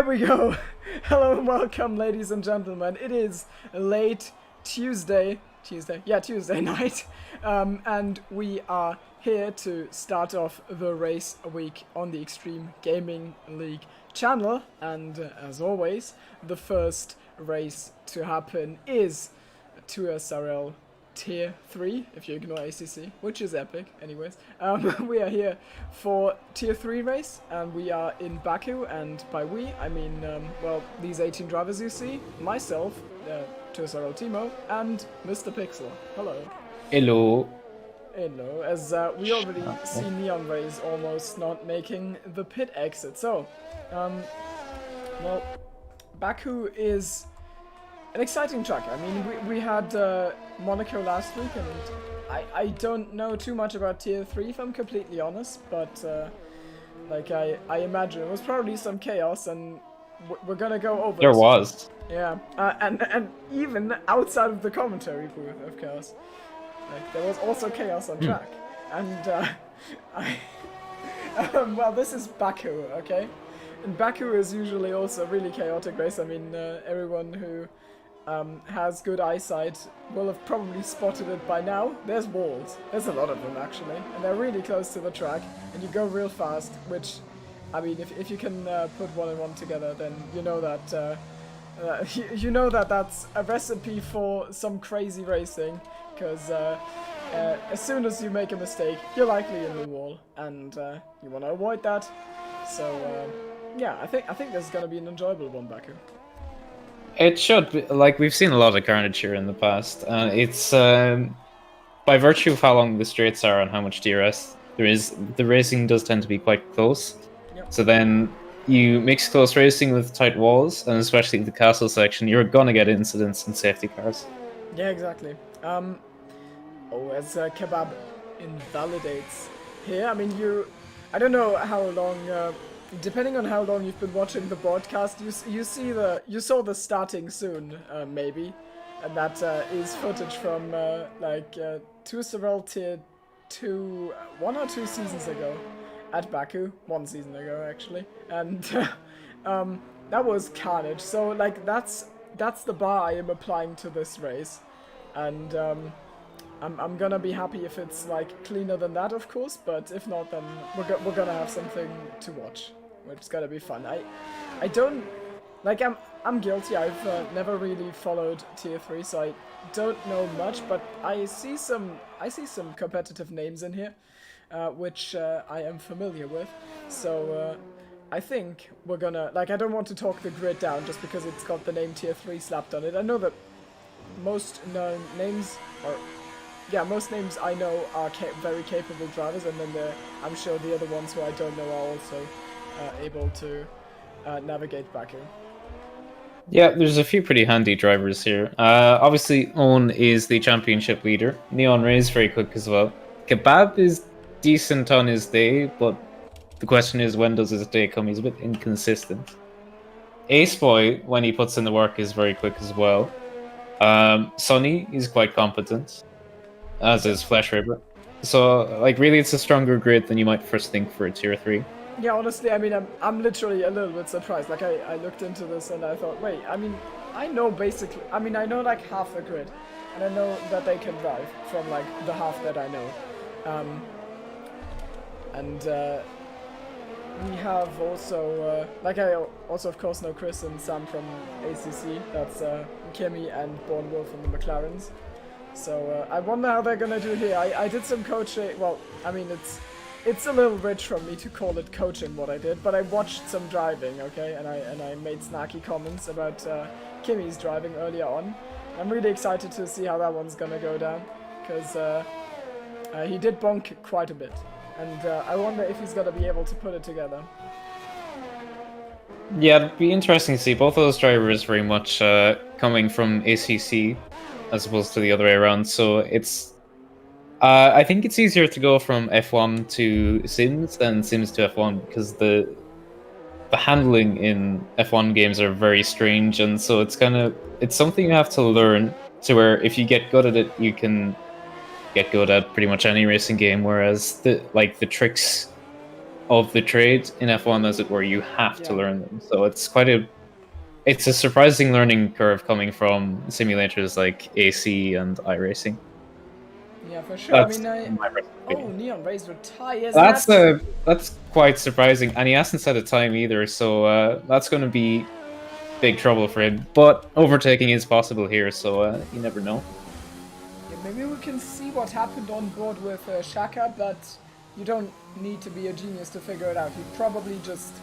There we go. Hello and welcome, ladies and gentlemen. It is late Tuesday night, and we are here to start off the race week on the Extreme Gaming League channel. And as always, the first race to happen is Tour SRL Tier 3, if you ignore ACC, which is epic, anyways. We are here for Tier 3 race, and we are in Baku, and by we, I mean, well, these 18 drivers you see, myself, Tour SRL Timo, and Mr. Pixel. Hello. Hello. Hello, as we already see Neon Rays almost not making the pit exit. So, well, Baku is an exciting track. I mean, we had Monaco last week, and I don't know too much about Tier 3 if I'm completely honest, but like I imagine it was probably some chaos, and we're gonna go over There was. Yeah, and even outside of the commentary booth, of course. Like, there was also chaos on track. And well, this is Baku, okay? And Baku is usually also a really chaotic race. I mean, everyone who has good eyesight will have probably spotted it by now. There's walls. There's a lot of them, actually. And they're really close to the track. And you go real fast, which, I mean, if you can put one and one together, then you know that you know that that's a recipe for some crazy racing. Because as soon as you make a mistake, you're likely in the wall, and you want to avoid that. So yeah, I think this is going to be an enjoyable one, Baku. It should be. Like, we've seen a lot of carnage here in the past. It's by virtue of how long the straights are and how much DRS there is, the racing does tend to be quite close. Yep. So then you mix close racing with tight walls, and especially the castle section, you're gonna get incidents and safety cars. Yeah, exactly. As Kebab invalidates here, I mean, I don't know how long, depending on how long you've been watching the broadcast, you saw the starting soon, maybe, and that is footage from like Tour SRL Tier 2, 1 or 2 seasons ago, at Baku, 1 season ago actually, and that was carnage. So like that's the bar I am applying to this race, and I'm gonna be happy if it's like cleaner than that, of course, but if not, then we're gonna have something to watch, which is gonna be fun. I don't, like, I'm guilty. I've never really followed Tier 3, so I don't know much, but I see some competitive names in here, which I am familiar with. So I think we're gonna, like, I don't want to talk the grid down just because it's got the name Tier 3 slapped on it. I know that most known names are. Yeah, most names I know are very capable drivers, and then I'm sure the other ones who I don't know are also able to navigate Baku. Yeah, there's a few pretty handy drivers here. Obviously, Owen is the championship leader. Neon Ray is very quick as well. Kebab is decent on his day, but the question is, when does his day come? He's a bit inconsistent. Ace Boy, when he puts in the work, is very quick as well. Sonny is quite competent, as is Flash Raver. So, like, really, it's a stronger grid than you might first think for a Tier 3. Yeah, honestly, I mean, I'm literally a little bit surprised. Like, I looked into this and I thought, wait, I mean, I know like half the grid, and I know that they can drive from, like, the half that I know. And we have also, like, I also, of course, know Chris and Sam from ACC. That's Kimmy and Born Wolf from the McLarens. So I wonder how they're gonna do here. I did some coaching. Well, I mean, it's a little rich from me to call it coaching what I did, but I watched some driving, okay, and I made snacky comments about Kimmy's driving earlier on. I'm really excited to see how that one's gonna go down, because he did bonk quite a bit, and I wonder if he's gonna be able to put it together. Yeah, it'd be interesting to see. Both of those drivers very much coming from ACC as opposed to the other way around. So it's, I think it's easier to go from F1 to Sims than Sims to F1, because the handling in F1 games are very strange, and so it's something you have to learn. To where if you get good at it, you can get good at pretty much any racing game. Whereas the tricks of the trade in F1, as it were. You have to Yeah. learn them. So it's a surprising learning curve coming from simulators like AC and iRacing. Yeah, for sure. That's I mean, my personal oh, opinion. Neon Rays retires, and That's quite surprising, and he hasn't set a time either. So that's going to be big trouble for him. But overtaking is possible here, so you never know. yeah, maybe we can see what happened on board with Shaka, but you don't need to be a genius to figure it out. He probably just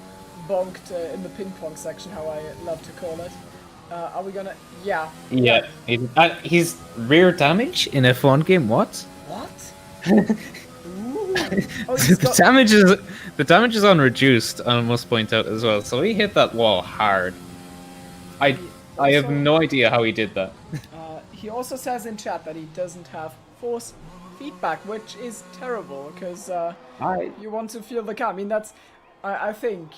bonked in the ping pong section, how I love to call it. Are we gonna? Yeah. Yeah, he's rear damage in F1 game. What? What? Ooh. Oh, he's got... The damage is unreduced. I must point out as well. So he hit that wall hard. I have no idea how he did that. He also says in chat that he doesn't have force feedback, which is terrible because you want to feel the car. I mean, that's I think.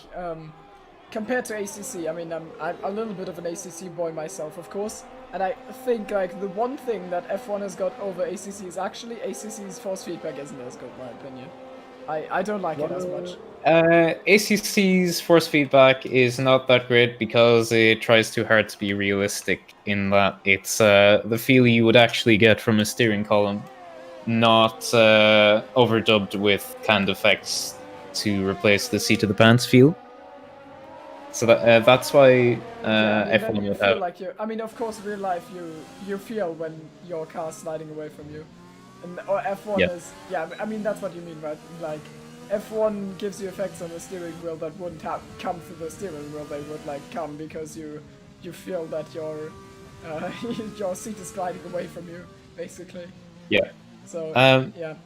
Compared to ACC, I mean, I'm a little bit of an ACC boy myself, of course, and I think like the one thing that F1 has got over ACC is actually ACC's force feedback isn't as good, in my opinion. I don't like it as much. ACC's force feedback is not that great because it tries too hard to be realistic in that it's the feel you would actually get from a steering column, not overdubbed with canned effects to replace the seat of the pants feel. So that's why F1 would have. Like I mean, of course, real life you feel when your car's sliding away from you, and or F1 is I mean that's what you mean, right? Like F1 gives you effects on the steering wheel that wouldn't have come through the steering wheel. They would like come because you feel that your your seat is sliding away from you, basically. Yeah. So yeah.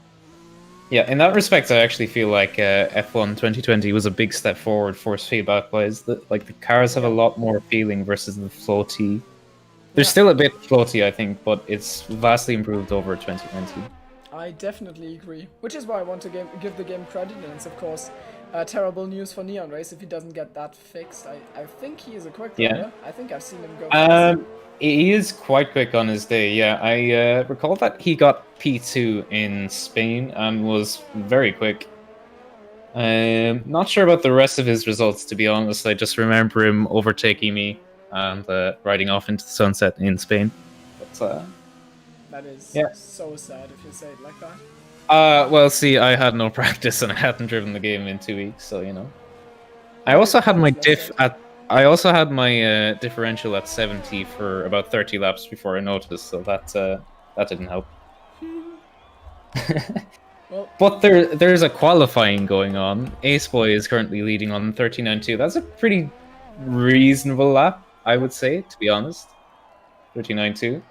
Yeah, in that respect, I actually feel like F1 2020 was a big step forward force feedback-wise. Like the cars have a lot more feeling versus the floaty. There's still a bit floaty, I think, but it's vastly improved over 2020. I definitely agree. Which is why I want to give the game credit, and it's of course terrible news for Neon Race if he doesn't get that fixed. I think he is a quick rider. I think I've seen him go. He is quite quick on his day, yeah. I recall that he got P2 in Spain and was very quick. Not sure about the rest of his results, to be honest. I just remember him overtaking me and riding off into the sunset in Spain. But, that is so sad if you say it like that. Well, see, I had no practice and I hadn't driven the game in 2 weeks, so, you know. I also had my differential at 70 for about 30 laps before I noticed, so that didn't help. Well, but there's a qualifying going on. Ace Boy is currently leading on 39.2. That's a pretty reasonable lap, I would say, to be honest. 39.2.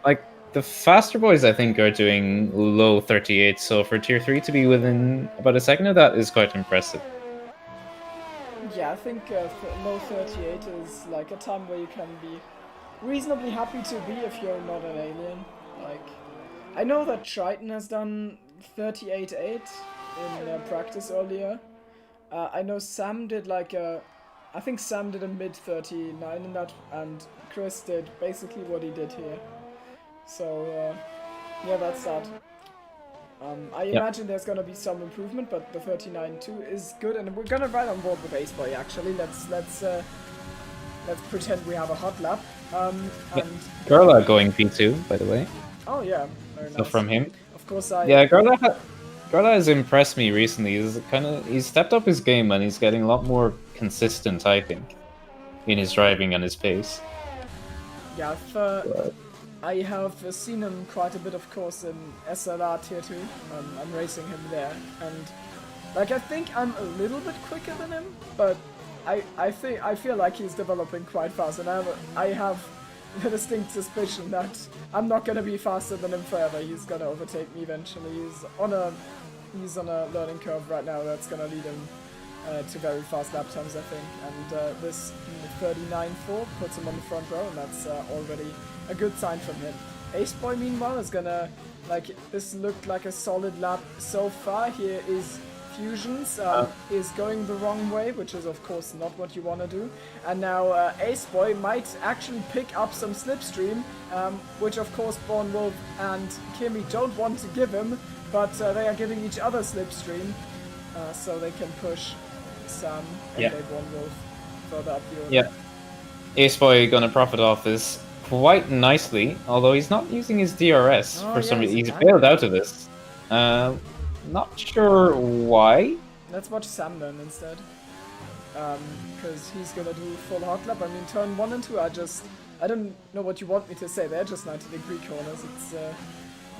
Like the faster boys, I think, are doing low 38. So for tier 3 to be within about a second of that is quite impressive. Yeah, I think low 38 is like a time where you can be reasonably happy to be if you're not an alien. Like, I know that Triton has done 38.8 in practice earlier. I know Sam did like I think Sam did a mid 39 in that, and Chris did basically what he did here. So yeah, that's that. I imagine there's gonna be some improvement, but the 39.2 is good, and we're gonna ride on board with Ace Boy. Actually, let's pretend we have a hot lap. And Gerla going P2, by the way. Oh yeah, very nice. So from him, of course, Gerla has impressed me recently. He's stepped up his game and he's getting a lot more consistent, I think, in his driving and his pace. Yeah, I have seen him quite a bit, of course, in SLR Tier 2. I'm racing him there, and like I think I'm a little bit quicker than him, but I feel like he's developing quite fast, and I have a distinct suspicion that I'm not gonna be faster than him forever. He's gonna overtake me eventually. He's on a learning curve right now that's gonna lead him to very fast lap times, I think, and this 39.4 puts him on the front row, and that's already a good sign from him. Ace Boy, meanwhile, is gonna, like, this looked like a solid lap so far. Here is Fusions, is going the wrong way, which is of course not what you want to do, and now Ace Boy might actually pick up some slipstream, which of course Born Wolf and Kimmy don't want to give him, but they are giving each other slipstream. so they can push Sam and Yeah. they one Wolf further up the order. Yeah. Ace Boy gonna profit off this quite nicely, although he's not using his DRS Oh, for yeah, some reason. he's He's bailed abandoned. out of this. Not sure why. Let's watch Sam then instead. Because he's gonna do full hot lap. I mean, turn 1 and 2 are just... I don't know what you want me to say. They're just 90-degree corners. It's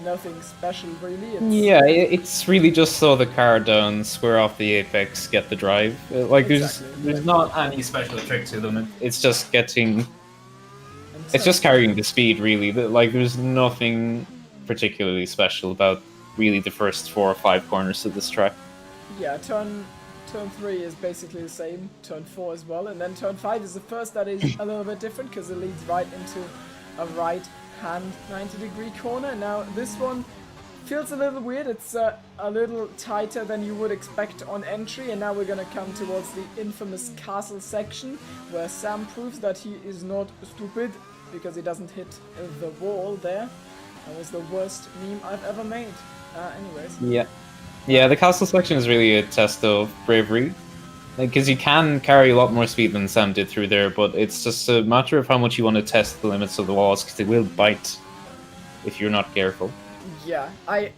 nothing special, really. It's, Yeah, it's really just slow the car down, square off the apex, get the drive. Like Exactly. there's not any special trick to them. It's just getting, and it's just carrying the speed really. Like there's nothing particularly special about really the first 4 or 5 corners of this track. Yeah, turn 3 is basically the same, turn 4 as well, and then turn 5 is the first that is a little bit different because it leads right into a right-hand 90-degree corner. Now this one feels a little weird, it's a little tighter than you would expect on entry, and now we're gonna come towards the infamous castle section where Sam proves that he is not stupid because he doesn't hit the wall there. That was the worst meme I've ever made. Anyways. Yeah, the castle section is really a test of bravery. Because you can carry a lot more speed than Sam did through there, but it's just a matter of how much you want to test the limits of the walls, because they will bite if you're not careful. Yeah,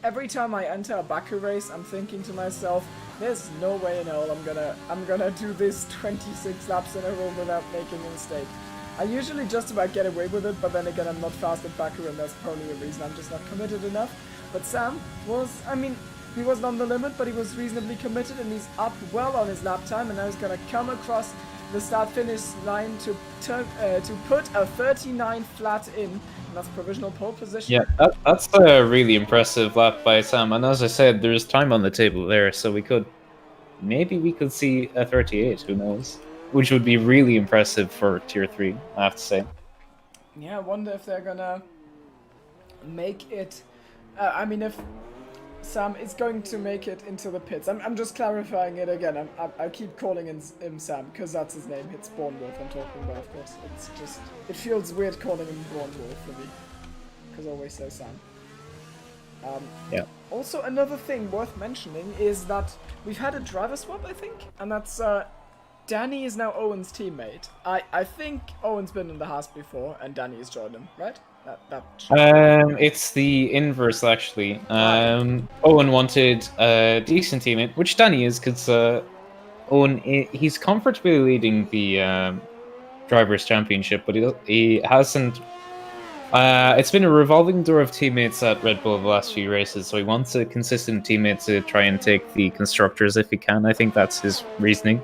every time I enter a Baku race, I'm thinking to myself, there's no way in hell I'm gonna do this 26 laps in a row without making a mistake. I usually just about get away with it, but then again I'm not fast at Baku, and that's probably a reason I'm just not committed enough. But Sam was, I mean, he wasn't on the limit, but he was reasonably committed, and he's up well on his lap time, and now he's gonna come across the start-finish line to put a 39 flat in, and that's provisional pole position. Yeah, that's a really impressive lap by Sam, and as I said, there's time on the table there, so maybe we could see a 38, who knows? Which would be really impressive for Tier 3, I have to say. Yeah, I wonder if they're gonna make it, I mean, if Sam is going to make it into the pits. I'm just clarifying it again. I keep calling him Sam because that's his name. It's Born Wolf I'm talking about, of course. It's just, it feels weird calling him Born Wolf for me because I always say Sam. Yeah. Also, another thing worth mentioning is that we've had a driver swap, I think, and that's Danny is now Owen's teammate. I think Owen's been in the Haas before, and Danny has joined him, right? It's the inverse actually. Owen wanted a decent teammate, which Danny is, because Owen he's comfortably leading the drivers' championship, but he hasn't. It's been a revolving door of teammates at Red Bull the last few races, so he wants a consistent teammate to try and take the constructors if he can. I think that's his reasoning,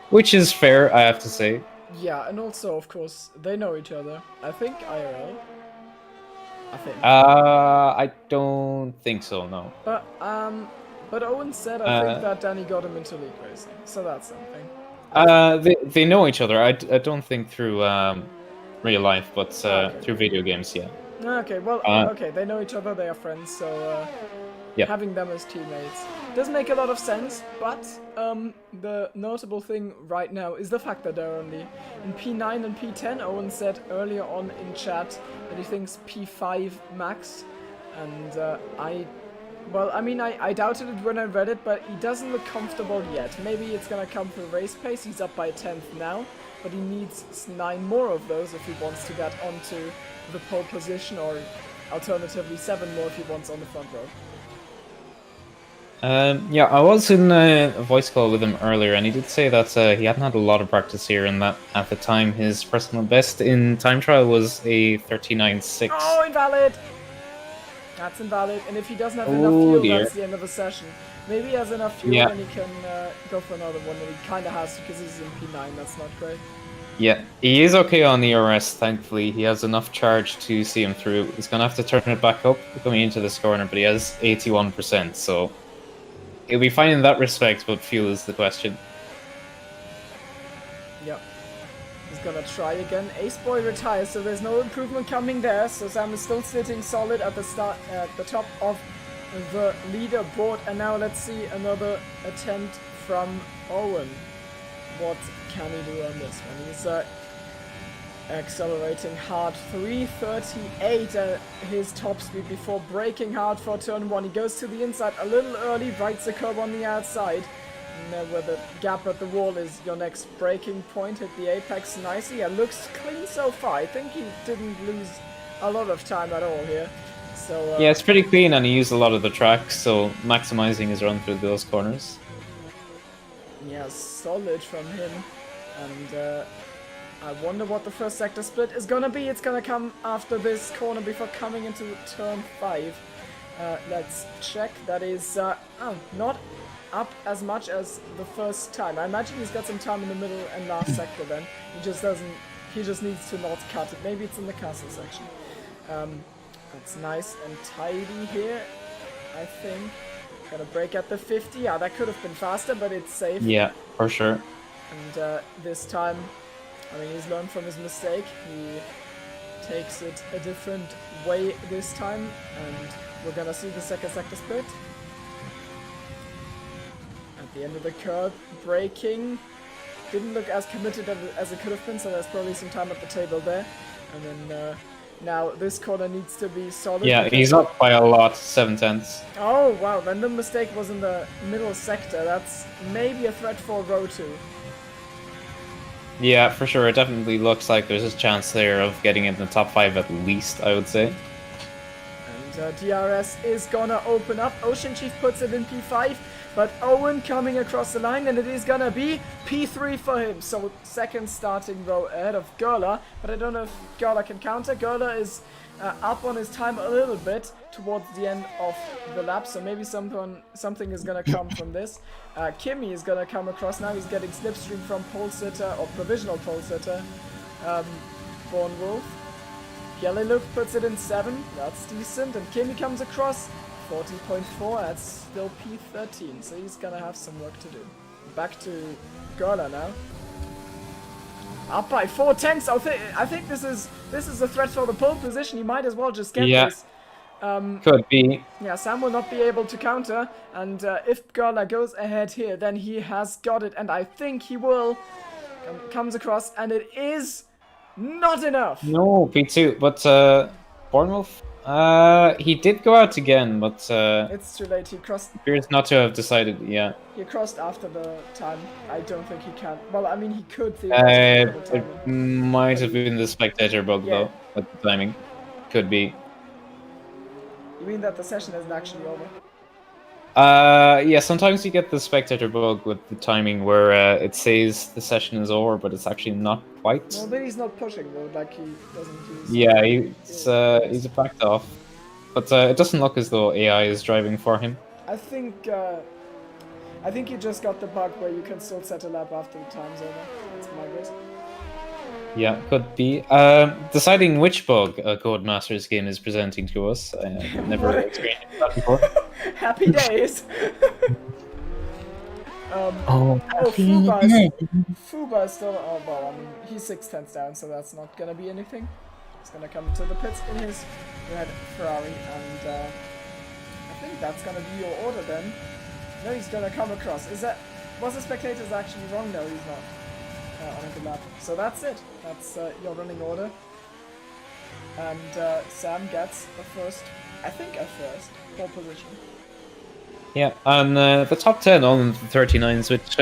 which is fair, I have to say. Yeah, and also, of course, they know each other. I think IRL. I think. I don't think so, no. But Owen said I think that Danny got him into league racing, so that's something. They know each other. I don't think through real life, but through video games, yeah. Okay, well, okay, they know each other, they are friends, so yeah. Having them as teammates doesn't make a lot of sense, but the notable thing right now is the fact that they're only in P9 and P10. Owen said earlier on in chat that he thinks P5 max, and I doubted it when I read it, but he doesn't look comfortable yet. Maybe it's gonna come through race pace. He's up by a 10th now, but he needs 9 more of those if he wants to get onto the pole position, or alternatively 7 more if he wants on the front row. Yeah, I was in a voice call with him earlier, and he did say that he hadn't had a lot of practice here, and that at the time his personal best in time trial was a 39.6. Oh, invalid! That's invalid, and if he doesn't have enough fuel, that's the end of the session. Maybe he has enough fuel and he can go for another one, and he kind of has to because he's in P9, that's not great. Yeah, he is okay on the ERS, thankfully. He has enough charge to see him through. He's going to have to turn it back up coming into this corner, but he has 81%, so he'll be fine in that respect, but fuel is the question. Yep. He's gonna try again. Ace Boy retires, so there's no improvement coming there. So Sam is still sitting solid at the start, at the top of the leaderboard. And now let's see another attempt from Owen. What can he do on this one? He's accelerating hard, 338 at his top speed before braking hard for turn 1. He goes to the inside a little early, rides the curb on the outside, where the gap at the wall is your next braking point. Hit the apex nicely. It looks clean so far. I think he didn't lose a lot of time at all here. So Yeah, it's pretty clean, and he used a lot of the tracks, so maximizing his run through those corners. yeah, solid from him. And I wonder what the first sector split is gonna be. It's gonna come after this corner before coming into turn 5. Let's check. That is not up as much as the first time. I imagine he's got some time in the middle and last sector then. He just needs to not cut it. Maybe it's in the castle section. That's nice and tidy here, I think. Gonna break at the 50. Yeah, that could have been faster, but it's safe. Yeah, for sure. And this time, I mean, he's learned from his mistake. He takes it a different way this time, and we're gonna see the second sector split. At the end of the curve, braking. Didn't look as committed as it could have been, so there's probably some time at the table there. And then now this corner needs to be solid. Yeah, he's up by a lot, 7/10. Oh, wow, then the mistake was in the middle sector. That's maybe a threat for row 2. Yeah, for sure. It definitely looks like there's a chance there of getting in the top 5 at least, I would say. And DRS is gonna open up. Ocean Chief puts it in P5, but Owen coming across the line, and it is gonna be P3 for him. So second starting row ahead of Gerler, but I don't know if Gerler can counter. Gerler is up on his time a little bit towards the end of the lap, so maybe something is gonna come from this. Kimi is gonna come across now. He's getting slipstream from pole sitter or provisional pole sitter Born Wolf. Yellow Look puts it in 7. That's decent. And Kimi comes across 40.4. That's still P13. So he's gonna have some work to do. Back to Gerler now. Up by 4 tenths. I think this is a threat for the pole position. He might as well just get this. Could be. Yeah, Sam will not be able to counter, and if Gerler goes ahead here, then he has got it, and I think he will. Comes across, and it is not enough. No, P2, but Bournemouth, he did go out again, but It's too late. He crossed. appears not to have decided. Yeah, He crossed after the time. I don't think he can. Well, I mean, he could. it might have been the spectator bug though, at the timing. Could be. You mean that the session isn't actually over? Yeah, sometimes you get the spectator bug with the timing where it says the session is over, but it's actually not quite. No, but he's not pushing though. Like he doesn't use. Yeah, he's backed off, but it doesn't look as though AI is driving for him. I think you just got the bug where you can still set a lap after the time's over. That's my guess. Yeah, could be. Deciding which bug a Codemasters game is presenting to us. I have never experienced that before. Happy days! Fuba is still. Oh, well, I mean, he's 6 tenths down, so that's not gonna be anything. He's gonna come to the pits in his red Ferrari, and I think that's gonna be your order then. No, he's gonna come across. Was the spectators actually wrong? No, he's not. On a good lap. So that's it. That's your running order. And Sam gets a first pole position. Yeah, and the top 10 on the 39s, which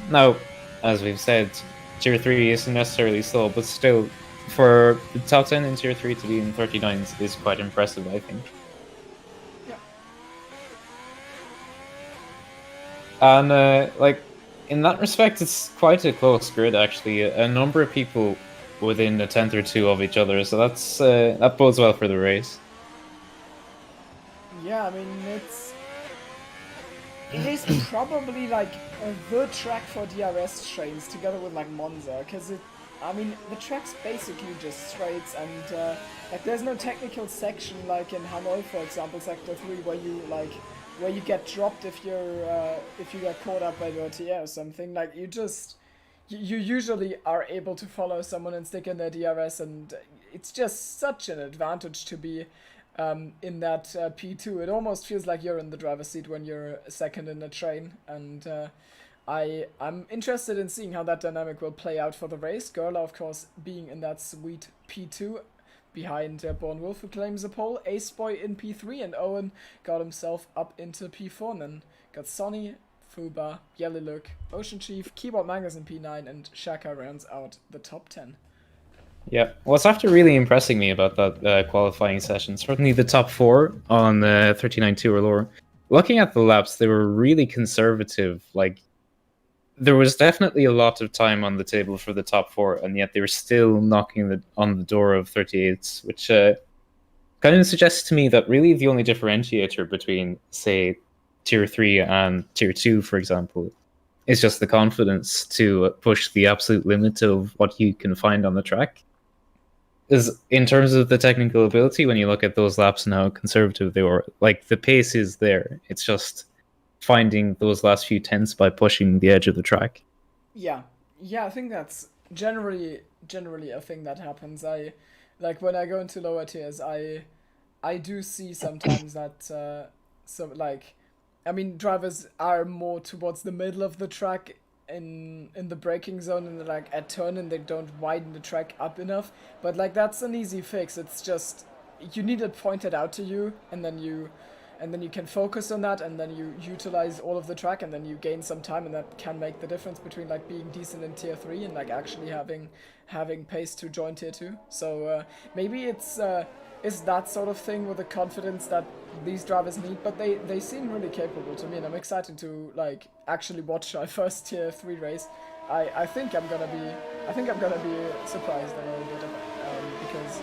now, as we've said, Tier 3 isn't necessarily slow, but still, for the top 10 in Tier 3 to be in 39s is quite impressive, I think. Yeah. And, like, in that respect, it's quite a close grid, actually. A number of people within a tenth or two of each other, so that's that bodes well for the race. Yeah, I mean, it is probably like the track for DRS trains together with like Monza, because the track's basically just straights, and like there's no technical section like in Hanoi, for example, Sector 3, where you get dropped if you get caught up by the OTA or something. Like you usually are able to follow someone and stick in their DRS, and it's just such an advantage to be in that P2. It almost feels like you're in the driver's seat when you're second in a train, and I'm interested in seeing how that dynamic will play out for the race. Gerler, of course, being in that sweet P2 behind Born Wolf, who claims a pole. Ace Boy in P3, and Owen got himself up into P4, and then got Sonny Fuba, Yellow Look, Ocean Chief, Keyboard Magnus in P9, and Shaka rounds out the top 10. Yeah, what's after really impressing me about that qualifying session, certainly the top 4 on 39.2 or lower, looking at the laps, they were really conservative. Like, there was definitely a lot of time on the table for the top 4, and yet they were still knocking on the door of 38s, which kind of suggests to me that really the only differentiator between, say, Tier 3 and Tier 2, for example, is just the confidence to push the absolute limit of what you can find on the track. Is in terms of the technical ability, when you look at those laps and how conservative they were, like, the pace is there. It's just finding those last few tenths by pushing the edge of the track. Yeah, I think that's generally a thing that happens. I like when I go into lower tiers, I do see sometimes that drivers are more towards the middle of the track in the braking zone, and like at turn, and they don't widen the track up enough. But like, that's an easy fix. It's just you need it pointed out to you, and then you can focus on that, and then you utilize all of the track, and then you gain some time, and that can make the difference between like being decent in tier 3 and like actually having pace to join tier 2. So maybe it's that sort of thing with the confidence that these drivers need, but they seem really capable to me, and I'm excited to like actually watch our first tier 3 race. I think I'm gonna be surprised a little bit because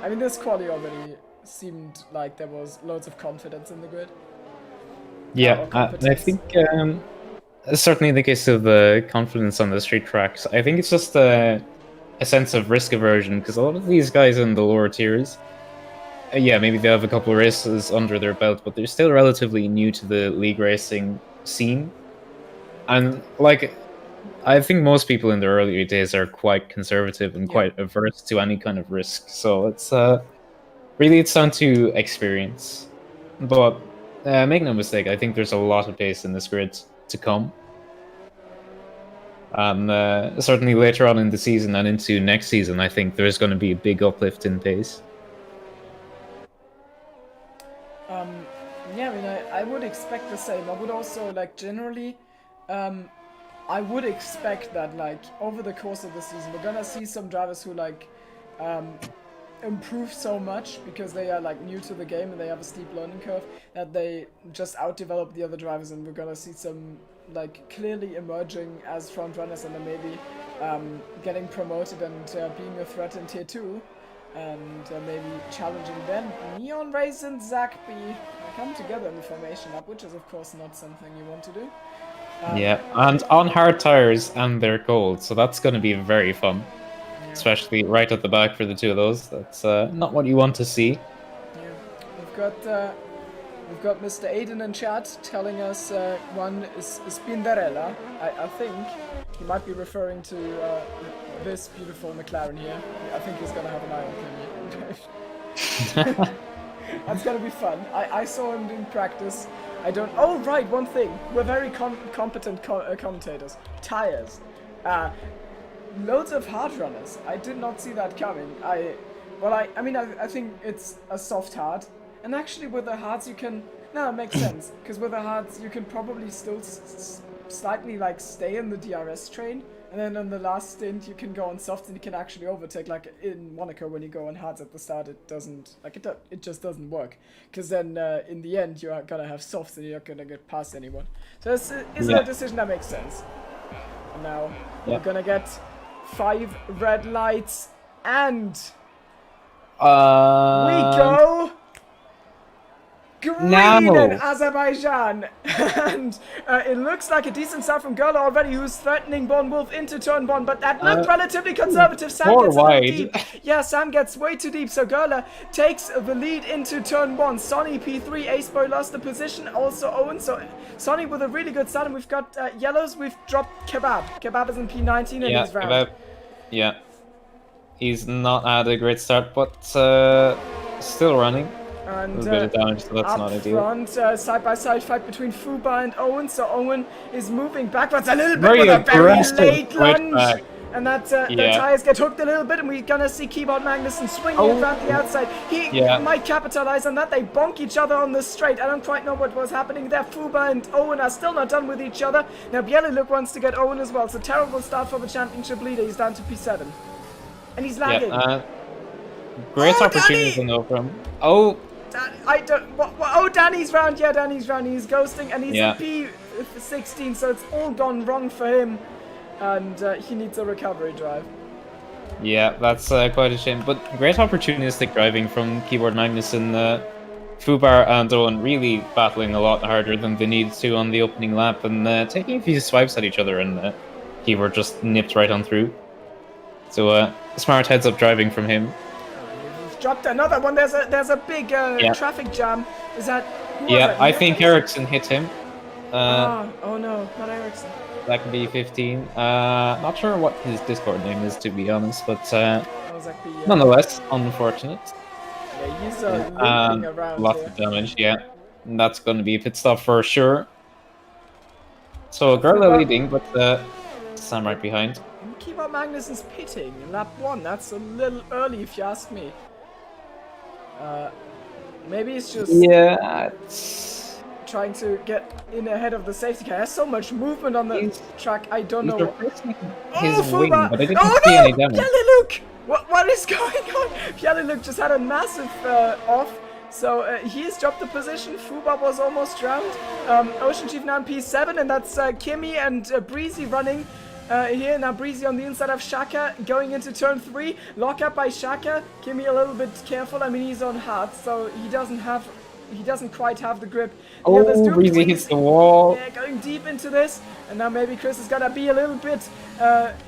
I mean, this quali already seemed like there was loads of confidence in the grid. Yeah, I think certainly in the case of the confidence on the street tracks, I think it's just a sense of risk aversion, because a lot of these guys in the lower tiers, yeah, maybe they have a couple of races under their belt, but they're still relatively new to the league racing scene. And like, I think most people in their earlier days are quite conservative and quite averse to any kind of risk. So it's really, it's down to experience. But make no mistake, I think there's a lot of pace in this grid to come. And certainly later on in the season and into next season, I think there's going to be a big uplift in pace. Yeah, I mean, I would expect the same. I would also, like, generally, I would expect that, like, over the course of the season, we're gonna see some drivers who, like, improve so much because they are, like, new to the game and they have a steep learning curve that they just outdevelop the other drivers, and we're gonna see some, like, clearly emerging as front runners, and then maybe getting promoted and being a threat in tier 2. And maybe challenging then Neon Race and Zachby come together in the formation lap, which is of course not something you want to do. Yeah, and on hard tires, and they're cold, so that's going to be very fun. Yeah. Especially right at the back for the two of those. That's not what you want to see. Yeah, we've got Mr. Aiden in chat telling us one is Spinderella. I think he might be referring to this beautiful McLaren here. I think he's gonna have an eye on him. That's gonna be fun. I saw him in practice. Oh right, one thing. We're very competent commentators. Tires. Loads of hard runners. I did not see that coming. I think it's a soft hard. And actually with the hards you can... No, it makes sense. Because with the hards you can probably still slightly like stay in the DRS train. And then on the last stint you can go on softs and you can actually overtake. Like in Monaco when you go on hards at the start, it doesn't... Like it just doesn't work. Because then in the end you're gonna have softs and you're not gonna get past anyone. So it's a decision that makes sense. And now we're gonna get 5 red lights and... we go... Green in Azerbaijan, and it looks like a decent start from Gerla already, who's threatening Born Wolf into turn 1, but that looked relatively conservative. Sam gets a little deep. Yeah, Sam gets way too deep, so Gerla takes the lead into turn 1. Sonny P3, Aceboy lost the position, also Owen, so Sonny with a really good start, and we've got yellows, we've dropped Kebab. Kebab is in P19 and he's round. Kebab. Yeah, he's not had a great start, but still running. And a little bit of damage, so that's not ideal. Front, side-by-side fight between Fuba and Owen. So Owen is moving backwards a little bit with a very late lunge. And that the tires get hooked a little bit, and we're gonna see Keyboard Magnussen swinging around the outside. He might capitalize on that. They bonk each other on the straight. I don't quite know what was happening there. Fuba and Owen are still not done with each other. Now Bieleluk wants to get Owen as well. So terrible start for the championship leader. He's down to P7. And he's lagging. Great opportunity though from. Oh. I don't. Oh, Danny's round. Yeah, Danny's round. He's ghosting, and he's in P16, so it's all gone wrong for him. And he needs a recovery drive. Yeah, that's quite a shame. But great opportunistic driving from Keyboard Magnussen. Fubar and Owen really battling a lot harder than they needed to on the opening lap, and taking a few swipes at each other, and Keyboard just nipped right on through. So smart heads-up driving from him. He's dropped another one. There's a big traffic jam. Is that? I think Ericsson hit him. Oh no, not Ericsson. That could be 15. Not sure what his Discord name is, to be honest, but nonetheless, unfortunate. Yeah, he's limping around lots of damage, And that's going to be a pit stop for sure. So Gerla leading, but Sam right behind. Keyboard Magnussen's pitting in lap 1. That's a little early, if you ask me. Maybe it's just... Yeah, trying to get in ahead of the safety car. There's so much movement on the track. I don't know. His wing, but I didn't see any damage. Bieleluk! What is going on? Bieleluk just had a massive off. So he's dropped the position. Fuba was almost drowned. Ocean Chief now in P7, and that's Kimi and Breezy running here. Now Breezy on the inside of Shaka going into turn 3. Lock up by Shaka. Kimi a little bit careful. I mean, he's on hard, so he doesn't quite have the grip. Breezy hits the wall. Yeah, going deep into this. And now maybe Chris is gonna be a little bit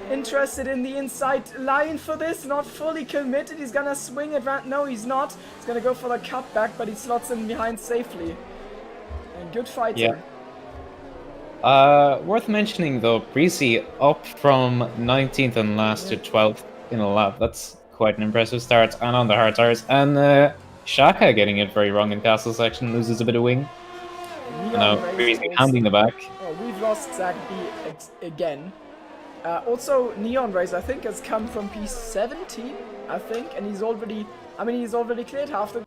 interested in the inside line for this. Not fully committed. He's gonna swing it round. No, he's not. He's gonna go for the cutback, but he slots in behind safely. And good fighting. Yeah. Worth mentioning though, Breezy up from 19th and last to 12th in a lap. That's quite an impressive start. And on the hard tires. And Shaka getting it very wrong in castle section, loses a bit of wing. No, Breezy handing the back. Oh, we've lost Zach B again. Also, Neon Race, I think, has come from P17, I think, and he's already cleared half the...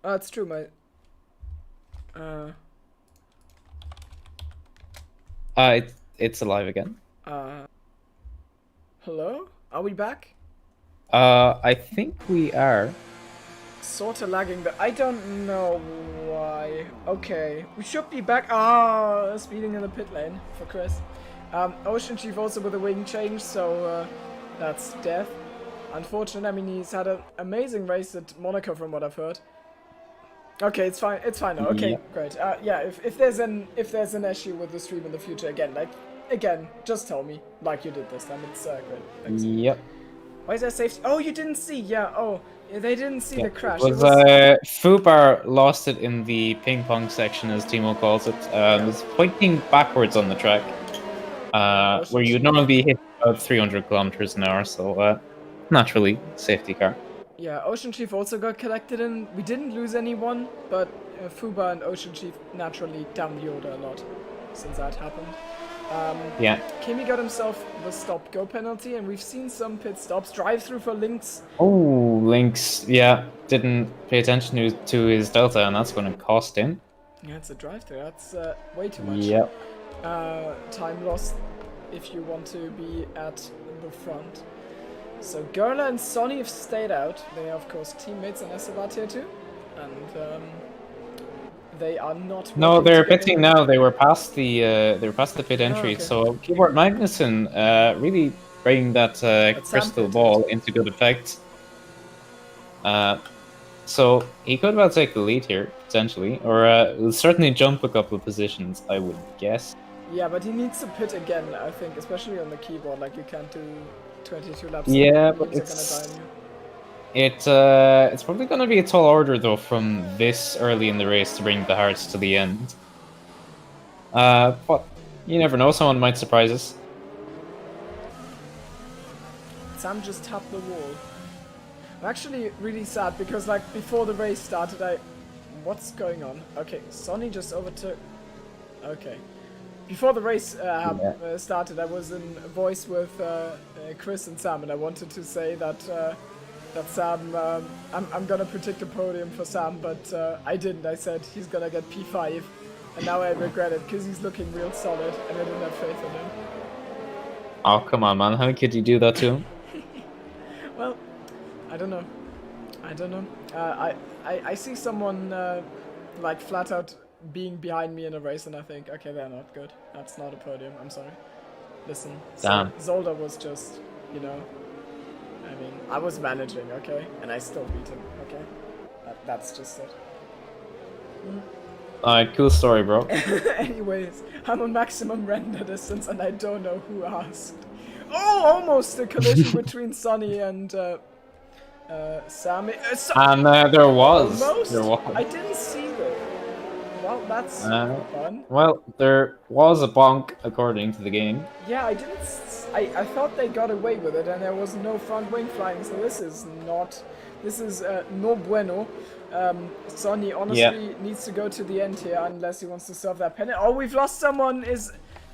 Oh, it's true, mate. It's alive again. Hello? Are we back? I think we are. Sort of lagging, but I don't know why. Okay, we should be back. Speeding in the pit lane for Chris. Ocean Chief also with a wing change, so that's death. Unfortunate. I mean, he's had an amazing race at Monaco, from what I've heard. Okay, it's fine. It's fine now. Okay, great. Yeah, if there's an issue with the stream in the future, again, just tell me, like you did this time. It's great. Thanks. Yep. Why is there safety? Oh, you didn't see. Yeah. Oh, they didn't see the crash. It was Fubar lost it in the ping pong section, as Timo calls it. It was pointing backwards on the track, where you'd normally be hit about 300 kilometers an hour. So naturally, safety car. Yeah, Ocean Chief also got collected in. We didn't lose anyone, but Fuba and Ocean Chief naturally down the order a lot since that happened. Kimi got himself the stop-go penalty, and we've seen some pit stops. Drive-through for Lynx. Oh, Lynx, didn't pay attention to his delta, and that's going to cost him. Yeah, it's a drive-through. That's way too much. Yep. Time lost if you want to be at the front. So Gerla and Sonny have stayed out. They are, of course, teammates in Azerbaijan too, and they are not. No, they're pitting now. They were past the pit entry. Okay. So Keyboard Magnussen really bringing that crystal ball into good effect. So he could well take the lead here potentially, or will certainly jump a couple of positions, I would guess. Yeah, but he needs to pit again, I think, especially on the keyboard. Like, you can't do 22 laps. Yeah, but it's probably going to be a tall order though from this early in the race to bring the hearts to the end. But you never know, someone might surprise us. Sam just tapped the wall. I'm actually really sad because, like, before the race started, what's going on? Okay, Sonny just overtook. Okay. before the race started, I was in voice with Chris and Sam, and I wanted to say that that Sam, I'm gonna predict a podium for Sam, but I didn't. I said he's gonna get P5, and now I regret it because he's looking real solid, and I didn't have faith in him. Oh, come on, man. How could you do that to him? Well, I don't know. I see someone like flat out being behind me in a race, and I think, okay, they're not good. That's not a podium. I'm sorry. Listen, Damn. Zolder was just, I mean, I was managing, okay, and I still beat him, okay. That's just it. Alright, cool story, bro. Anyways, I'm on maximum render distance, and I don't know who asked. Oh, almost a collision between Sonny and Sammy. And there was. Almost? There was. I didn't see that. Well, that's fun. Well, there was a bonk according to the game. Yeah, I didn't. I thought they got away with it, and there was no front wing flying. So this is not. This is no bueno. Sonny honestly needs to go to the end here unless he wants to serve that penalty. Oh, we've lost someone.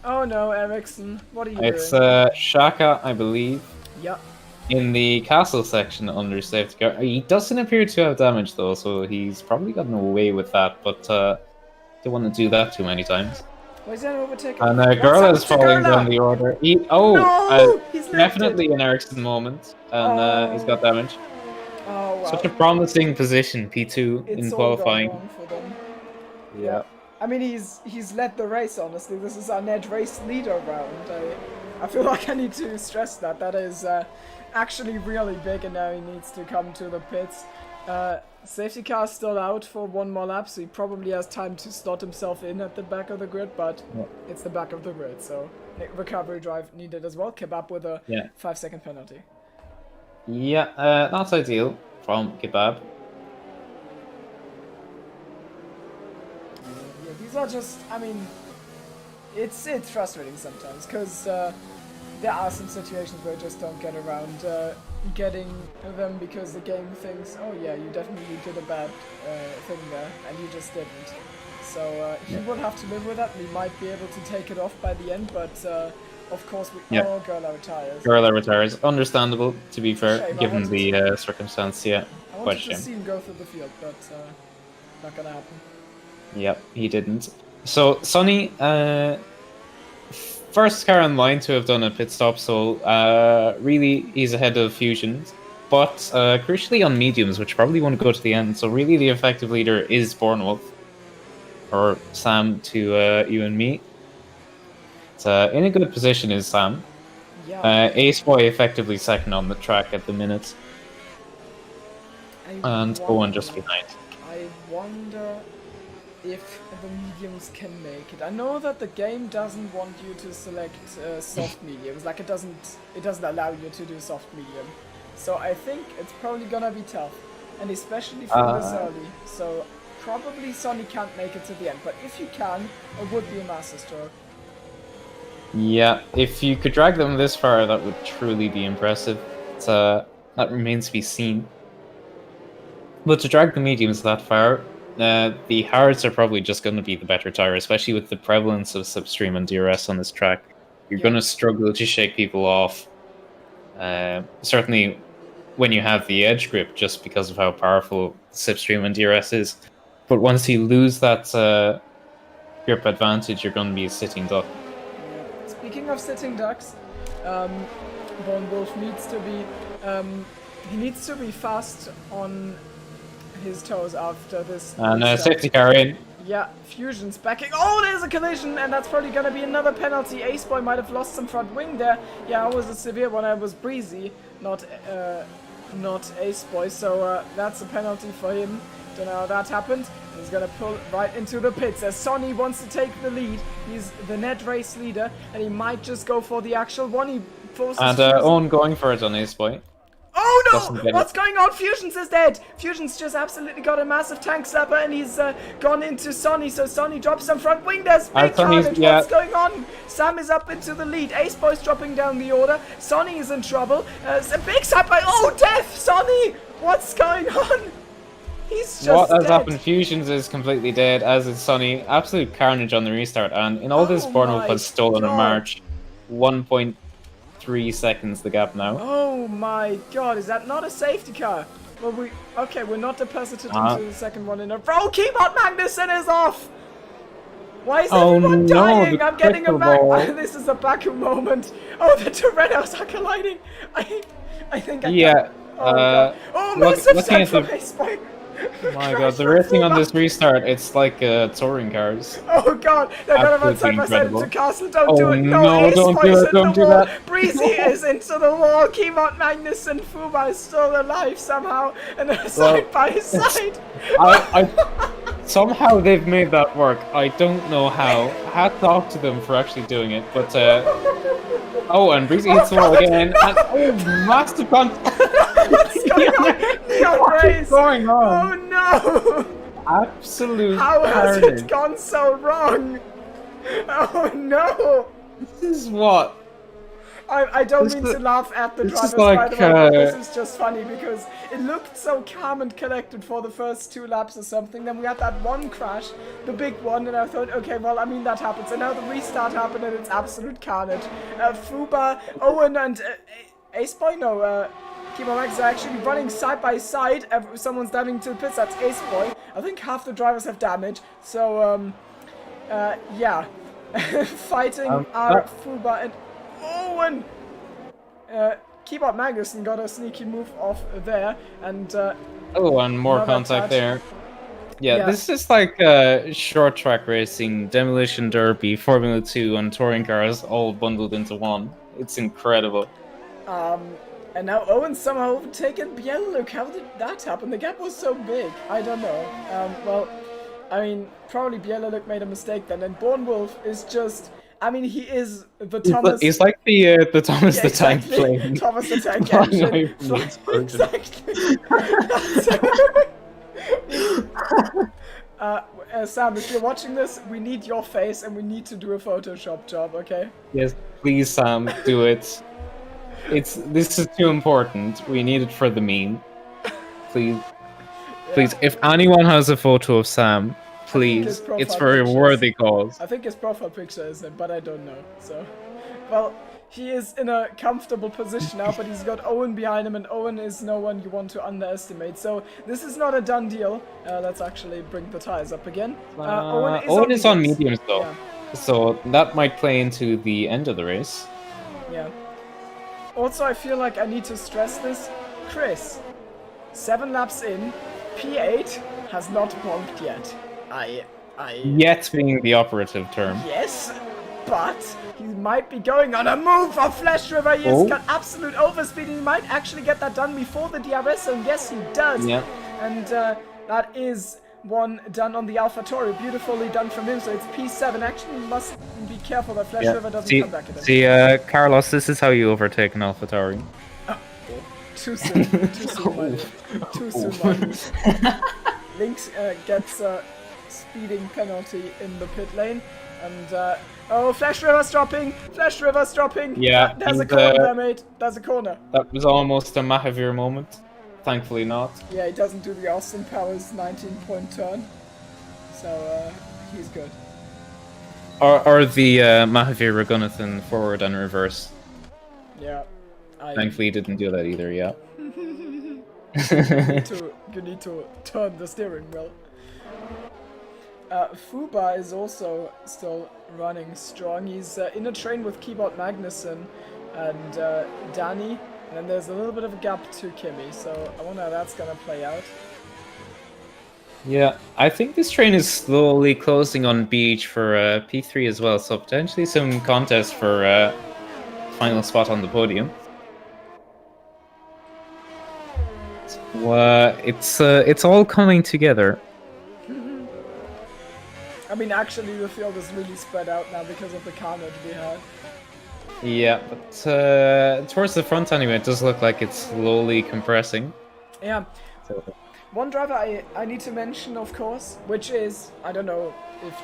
Oh no, Ericsson. What are you doing? It's Shaka, I believe. Yep. In the castle section under safety car. He doesn't appear to have damage though, so he's probably gotten away with that, but don't want to do that too many times. Why is that overtaken? And Gurla is falling down the order. He's definitely an Ericsson moment, and he's got damage. Oh, wow. Such a promising position, P2 in qualifying. All gone wrong for them. Yeah. I mean, he's led the race, honestly. This is our Ned race leader round. I feel like I need to stress that. That is actually really big, and now he needs to come to the pits. Safety car is still out for one more lap, so he probably has time to slot himself in at the back of the grid, but it's the back of the grid, so recovery drive needed as well. Kebab with a 5-second penalty. Yeah, that's ideal from Kebab. Yeah, these are just, I mean, it's frustrating sometimes, because there are some situations where I just don't get around getting them because the game thinks, oh yeah, you definitely did a bad thing there, and you just didn't. So he will have to live with that. We might be able to take it off by the end, but of course we... Oh, Gurla retires. Gurla retires. Understandable, to be fair, Shame. given the circumstance, yeah. I wanted to see him go through the field, but not gonna happen. Yep, he didn't. So, Sonny, first car in line to have done a pit stop, so really he's ahead of Fusions. But crucially on mediums, which probably won't go to the end, so really the effective leader is Bornwolf. Or Sam to you and me. So in a good position is Sam. Yeah. Ace Boy effectively second on the track at the minute. And Owen just behind. I wonder if the mediums can make it. I know that the game doesn't want you to select soft mediums, like it doesn't allow you to do soft medium. So I think it's probably gonna be tough, and especially from this early. So probably Sonny can't make it to the end, but if you can, it would be a master stroke. Yeah, if you could drag them this far, that would truly be impressive. That remains to be seen. But to drag the mediums that far, the hards are probably just going to be the better tire, especially with the prevalence of slipstream and DRS on this track. You're going to struggle to shake people off. Certainly when you have the edge grip, just because of how powerful slipstream and DRS is. But once you lose that grip advantage, you're going to be a sitting duck. Speaking of sitting ducks, Bornwolf needs to be he needs to be fast on his toes after this. And safety car in. Yeah, Fusion's backing. Oh, there's a collision, and that's probably gonna be another penalty. Ace Boy might have lost some front wing there. Yeah, it was a severe one. I was Breezy, not Ace Boy. So that's a penalty for him. Don't know how that happened. He's gonna pull right into the pits as Sonny wants to take the lead. He's the net race leader, and he might just go for the actual one. He forces. And Owen going for it on Ace Boy. Oh no! What's going on? Fusions is dead! Fusions just absolutely got a massive tank slapper, and he's gone into Sonny, so Sonny drops some front wing. There's big carnage. What's going on? Sam is up into the lead. Ace Boy's dropping down the order. Sonny is in trouble. A big slapper. Oh, death! Sonny! What's going on? He's just What has dead. happened? Fusions is completely dead, as is Sunny. Absolute carnage on the restart, and in all this, Oh Bournemouth my has stolen a God. march. 1.3 seconds the gap now. Oh my God, is that not a safety car? Well, we're not deposited into the second one in a row. Keyboard Magnussen is off! Why is everyone no, dying? the I'm getting a crystal ball. This is a Baku moment. Oh, the Torettos are colliding. I think I Yeah. got... Oh God. Oh, massive looking set at from the... Ace-Boy. My God, the racing on this restart, it's like touring cars. Oh God, they're gonna run Absolutely side by side incredible. into Castle. Don't Oh, do it. No, no, Ace don't Boy do is that, in the don't do wall. that. Breezy is into the wall. Keyboard Magnussen, Fuba is still alive somehow, and they're side by side. Somehow they've made that work. I don't know how. Hats off to them for actually doing it. But oh, and Breezy hits the wall again. No. And oh, massive contact. What's going on? Neon Race. Going on? Oh no! Absolute How has carnage. it gone so wrong? Oh no! This is what? I don't mean to laugh at the this drivers, is like, by the way, but this is just funny because it looked so calm and collected for the first 2 laps or something. Then we had that one crash, the big one, and I thought, okay, well, I mean, that happens. And now the restart happened and it's absolute carnage. Fuba, Owen, and Ace-Boy, no, Kimo Max are actually running side by side. Someone's diving to the pits, that's Ace-Boy. I think half the drivers have damage, so, yeah. Fighting are Fuba and Owen! Keyboard Magnussen got a sneaky move off there, and oh, and more another contact touch. there. Yeah, Yeah. this is like short track racing, demolition derby, Formula 2, and touring cars all bundled into one. It's incredible. And now Owen's somehow overtaken Bieluk. How did that happen? The gap was so big. I don't know. Well, I mean, probably Bieluk made a mistake then, and Born Wolf is just... I mean, he is the Thomas... He's like the Thomas the Tank exactly. plane. Thomas the Tank Flying engine. away from the explosion. Exactly. Sam, if you're watching this, we need your face and we need to do a Photoshop job, okay? Yes, please, Sam, do it. This is too important. We need it for the meme. Please. Please, if anyone has a photo of Sam, please, it's for a worthy cause. I think his profile picture is him, but I don't know, so... Well, he is in a comfortable position now, but he's got Owen behind him, and Owen is no one you want to underestimate. So, this is not a done deal. Let's actually bring the tires up again. Owen is on mediums, though. Yeah. So, that might play into the end of the race. Yeah. Also, I feel like I need to stress this. Chris, 7 laps in, P8 has not bonked yet. Yet being the operative term. Yes, but he might be going on a move of Flash River. He's got absolute overspeed. He might actually get that done before the DRS zone. Yes, he does. Yeah. And that is one done on the AlphaTauri. Beautifully done from him. So it's P7. Actually, we must be careful that Flash River doesn't come back at him. See, Carlos, this is how you overtake an AlphaTauri. Too soon. Too soon, my dude. Too soon, my dude. Lynx gets a speeding penalty in the pit lane. And, oh, Flash River's dropping! Flash River's dropping! Yeah, There's a corner there, mate. There's a corner. That was almost a Mahavir moment. Thankfully not. Yeah, he doesn't do the Austin Powers 19-point turn. So, he's good. Or the Mahavir Raghunathan forward and reverse. Yeah. Thankfully he didn't do that either, yeah. You need to turn the steering wheel. Fuba is also still running strong. He's in a train with Keyboard Magnussen and Danny. And then there's a little bit of a gap to Kimi, so I wonder how that's gonna play out. Yeah, I think this train is slowly closing on Beach for P3 as well, so potentially some contest for final spot on the podium. So, it's all coming together. I mean, actually, the field is really spread out now because of the carnage we had. Yeah, but towards the front anyway, it does look like it's slowly compressing. Yeah. So. One driver I need to mention, of course, which is, I don't know if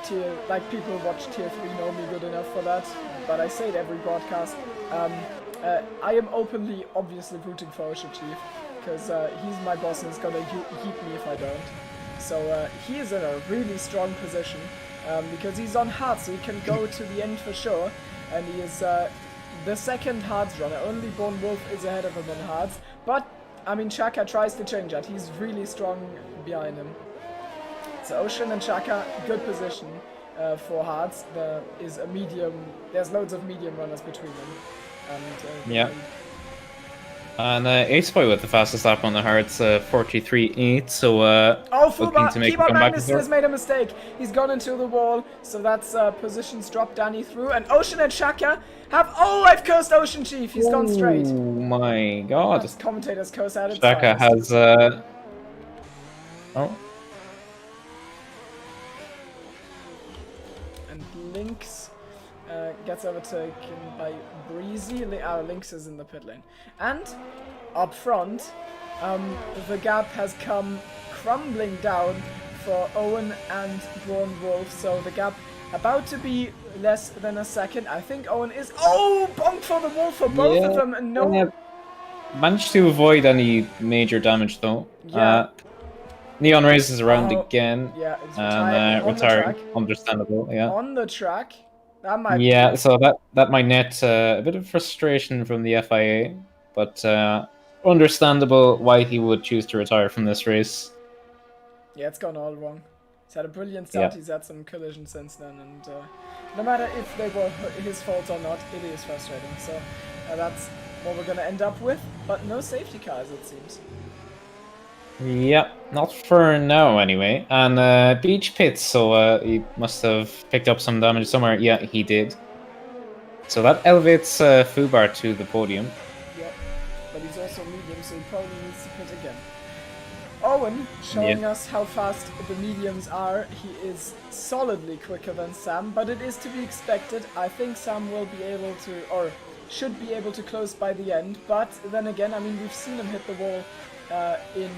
people who watch Tier 3 know me good enough for that, but I say it every broadcast. I am openly, obviously rooting for Ocean Chief. because he's my boss and he's gonna heat me if I don't. So he is in a really strong position because he's on hard, so he can go to the end for sure. And he is the second hards runner. Only Born Wolf is ahead of him on hards. But, I mean, Chaka tries to change that. He's really strong behind him. So Ocean and Chaka, good position for hards. There is a medium. There's loads of medium runners between them. And, yeah. And Ace Boy with the fastest lap on the hards, 43.8. So Fullback, Keyboard Magnus here. has made a mistake. He's gone into the wall, so that's positions dropped Danny through. And Ocean and Chaka have. Oh, I've cursed Ocean Chief. He's gone straight. Oh my god. That's commentators curse at its Chaka finest. has. Oh. And Lynx gets overtaken by Breezy. Lynx is in the pit lane. And up front, the gap has come crumbling down for Owen and Braun Wolf. So the gap about to be less than a second. I think Owen is. Oh, bonk for the wall for both of them. And no. Managed to avoid any major damage though. Yeah. Neon races around again. Yeah, it's and retiring. Understandable, yeah. On the track. That might be... so that might net a bit of frustration from the FIA, but understandable why he would choose to retire from this race. Yeah, it's gone all wrong. He's had a brilliant start, he's had some collisions since then, and no matter if they were his fault or not, it is frustrating. So that's what we're gonna end up with, but no safety cars it seems. Yeah, not for now anyway. And Beach Pits, so he must have picked up some damage somewhere. Yeah, he did. So that elevates Fubar to the podium. Yep, but he's also medium, so he probably needs to pit again. Owen showing us how fast the mediums are. He is solidly quicker than Sam, but it is to be expected. I think Sam will be able to, or should be able to close by the end. But then again, I mean, we've seen him hit the wall in...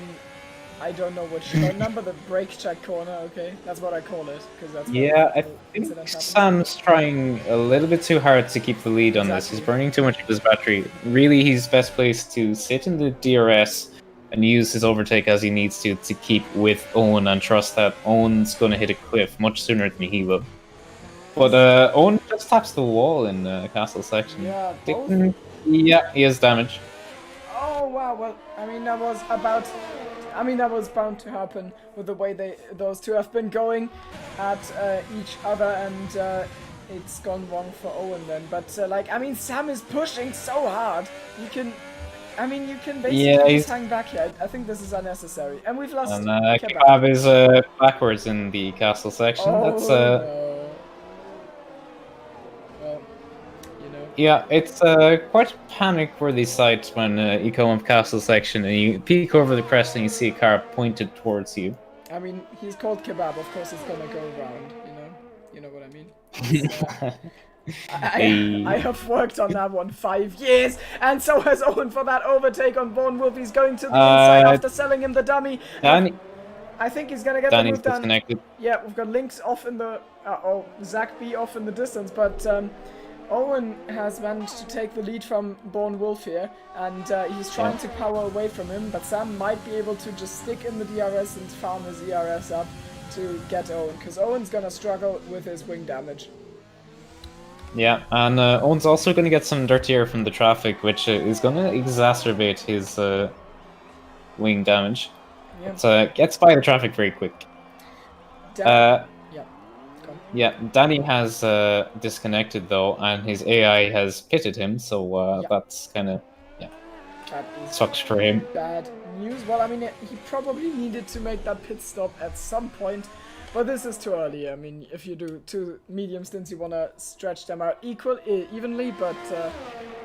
I don't know which number, the brake check corner, okay? That's what I call it, because that's I think Sam's trying a little bit too hard to keep the lead on this. He's burning too much of his battery. Really, he's best placed to sit in the DRS and use his overtake as he needs to keep with Owen and trust that Owen's going to hit a cliff much sooner than he will. But Owen just taps the wall in the castle section. Yeah, yeah, he has damage. Oh, wow, well, I mean, that was bound to happen with the way those two have been going at each other, and it's gone wrong for Owen then. But like, I mean, Sam is pushing so hard. You can basically just hang back here. I think this is unnecessary, and we've lost. And Kebab is backwards in the castle section. Oh, that's no. Yeah, it's quite a panic-worthy sight when you come up castle section and you peek over the crest and you see a car pointed towards you. I mean, he's called Kebab, of course it's gonna go around, you know what I mean? I have worked on that one 5 years, and so has Owen for that overtake on Born Wolf. He's going to the inside after selling him the dummy. Danny. I think he's gonna get Danny's the move done. Disconnected. Yeah, we've got Lynx off in the... Zach B off in the distance, but... Owen has managed to take the lead from Born Wolf here, and he's trying to power away from him, but Sam might be able to just stick in the DRS and farm his ERS up to get Owen, because Owen's gonna struggle with his wing damage. Yeah, and Owen's also gonna get some dirty air from the traffic, which is gonna exacerbate his wing damage. Yeah. It gets by the traffic very quick. Yeah, Danny has disconnected though, and his AI has pitted him, so that's kind of, sucks for him. Bad news. Well, I mean, he probably needed to make that pit stop at some point, but this is too early. I mean, if you do 2 medium stints, you want to stretch them out evenly, but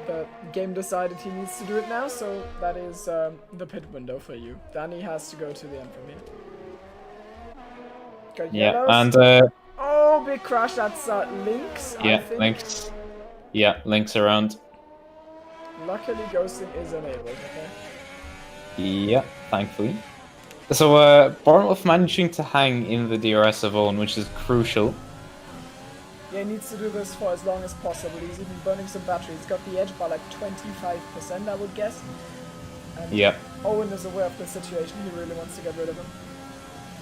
the game decided he needs to do it now, so that is the pit window for you. Danny has to go to the end from here. Got yellows. And... Oh, big crash, that's Lynx, yeah, I think. Lynx. Yeah, Lynx around. Luckily, ghosting is enabled, okay? Yeah, thankfully. So, Bournemouth managing to hang in the DRS of Owen, which is crucial. Yeah, he needs to do this for as long as possible. He's even burning some battery. He's got the edge by like 25%, I would guess. And yeah, Owen is aware of the situation. He really wants to get rid of him.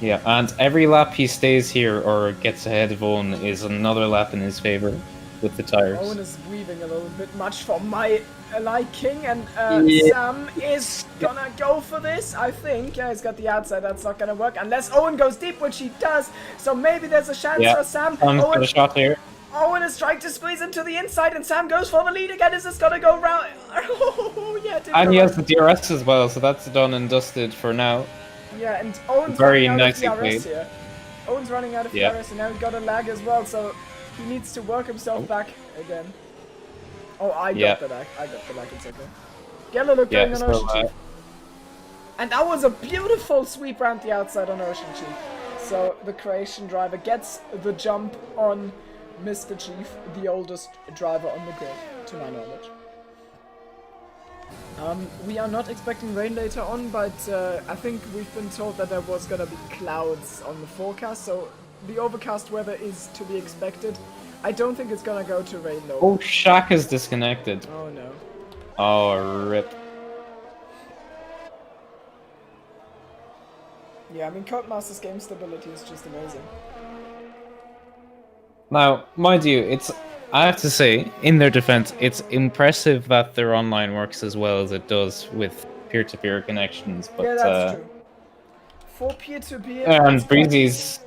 Yeah, and every lap he stays here or gets ahead of Owen is another lap in his favor with the tires. Owen is weaving a little bit much for my liking, and Yeah. Sam is gonna go for this, I think. Yeah, he's got the outside. That's not gonna work unless Owen goes deep, which he does. So maybe there's a chance for Sam. Sam's got a shot here. Owen is trying to squeeze into the inside, and Sam goes for the lead again. Is this gonna go round? Oh, yeah. And he has the DRS as well, so that's done and dusted for now. Yeah, and Owen's Very running out nicely of DRS played. here. Owen's running out of DRS, and now he's got a lag as well, so he needs to work himself back again. Oh, I got the lag. I got the lag, it's okay. Yellow look going on Ocean Chief. And that was a beautiful sweep around the outside on Ocean Chief. So the Croatian driver gets the jump on Mr. Chief, the oldest driver on the grid, to my knowledge. We are not expecting rain later on, but I think we've been told that there was gonna be clouds on the forecast, so the overcast weather is to be expected. I don't think it's gonna go to rain though. Oh, Shaka's disconnected. Oh no. Oh, rip. Yeah, I mean, Codemasters game stability is just amazing. Now, mind you, I have to say, in their defense, it's impressive that their online works as well as it does with peer-to-peer connections. But, yeah, that's true. For peer-to-peer... and Breezy's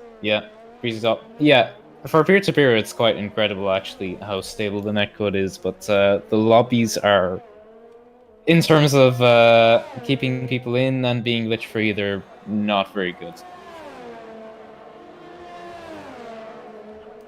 up. Yeah, for peer-to-peer, it's quite incredible, actually, how stable the netcode is. But the lobbies are, in terms of keeping people in and being glitch-free, they're not very good.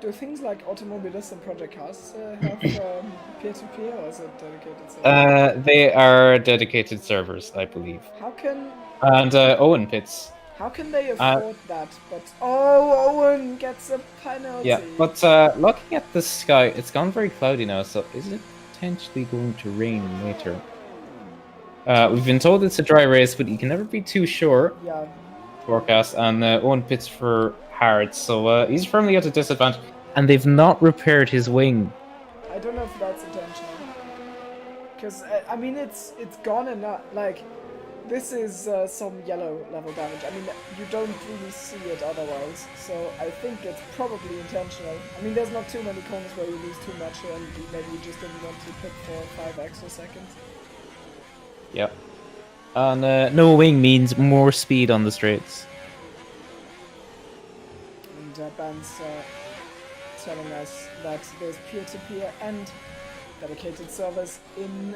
Do things like Automobilist and Project Cars have peer-to-peer, or is it dedicated servers? They are dedicated servers, I believe. How can... And Owen Pits. How can they afford that? But oh, Owen gets a penalty. Yeah, but looking at the sky, it's gone very cloudy now, so is it potentially going to rain later? We've been told it's a dry race, but you can never be too sure. Yeah. Forecast, and Owen Pits for hard, so he's firmly at a disadvantage. And they've not repaired his wing. I don't know if that's intentional. Because, I mean, it's gone and not, like, this is some yellow level damage. I mean, you don't really see it otherwise, so I think it's probably intentional. I mean, there's not too many corners where you lose too much, and maybe you just didn't want to pit for 5 extra seconds. Yep. And no wing means more speed on the straights. And Ben's telling us that there's peer-to-peer and dedicated servers in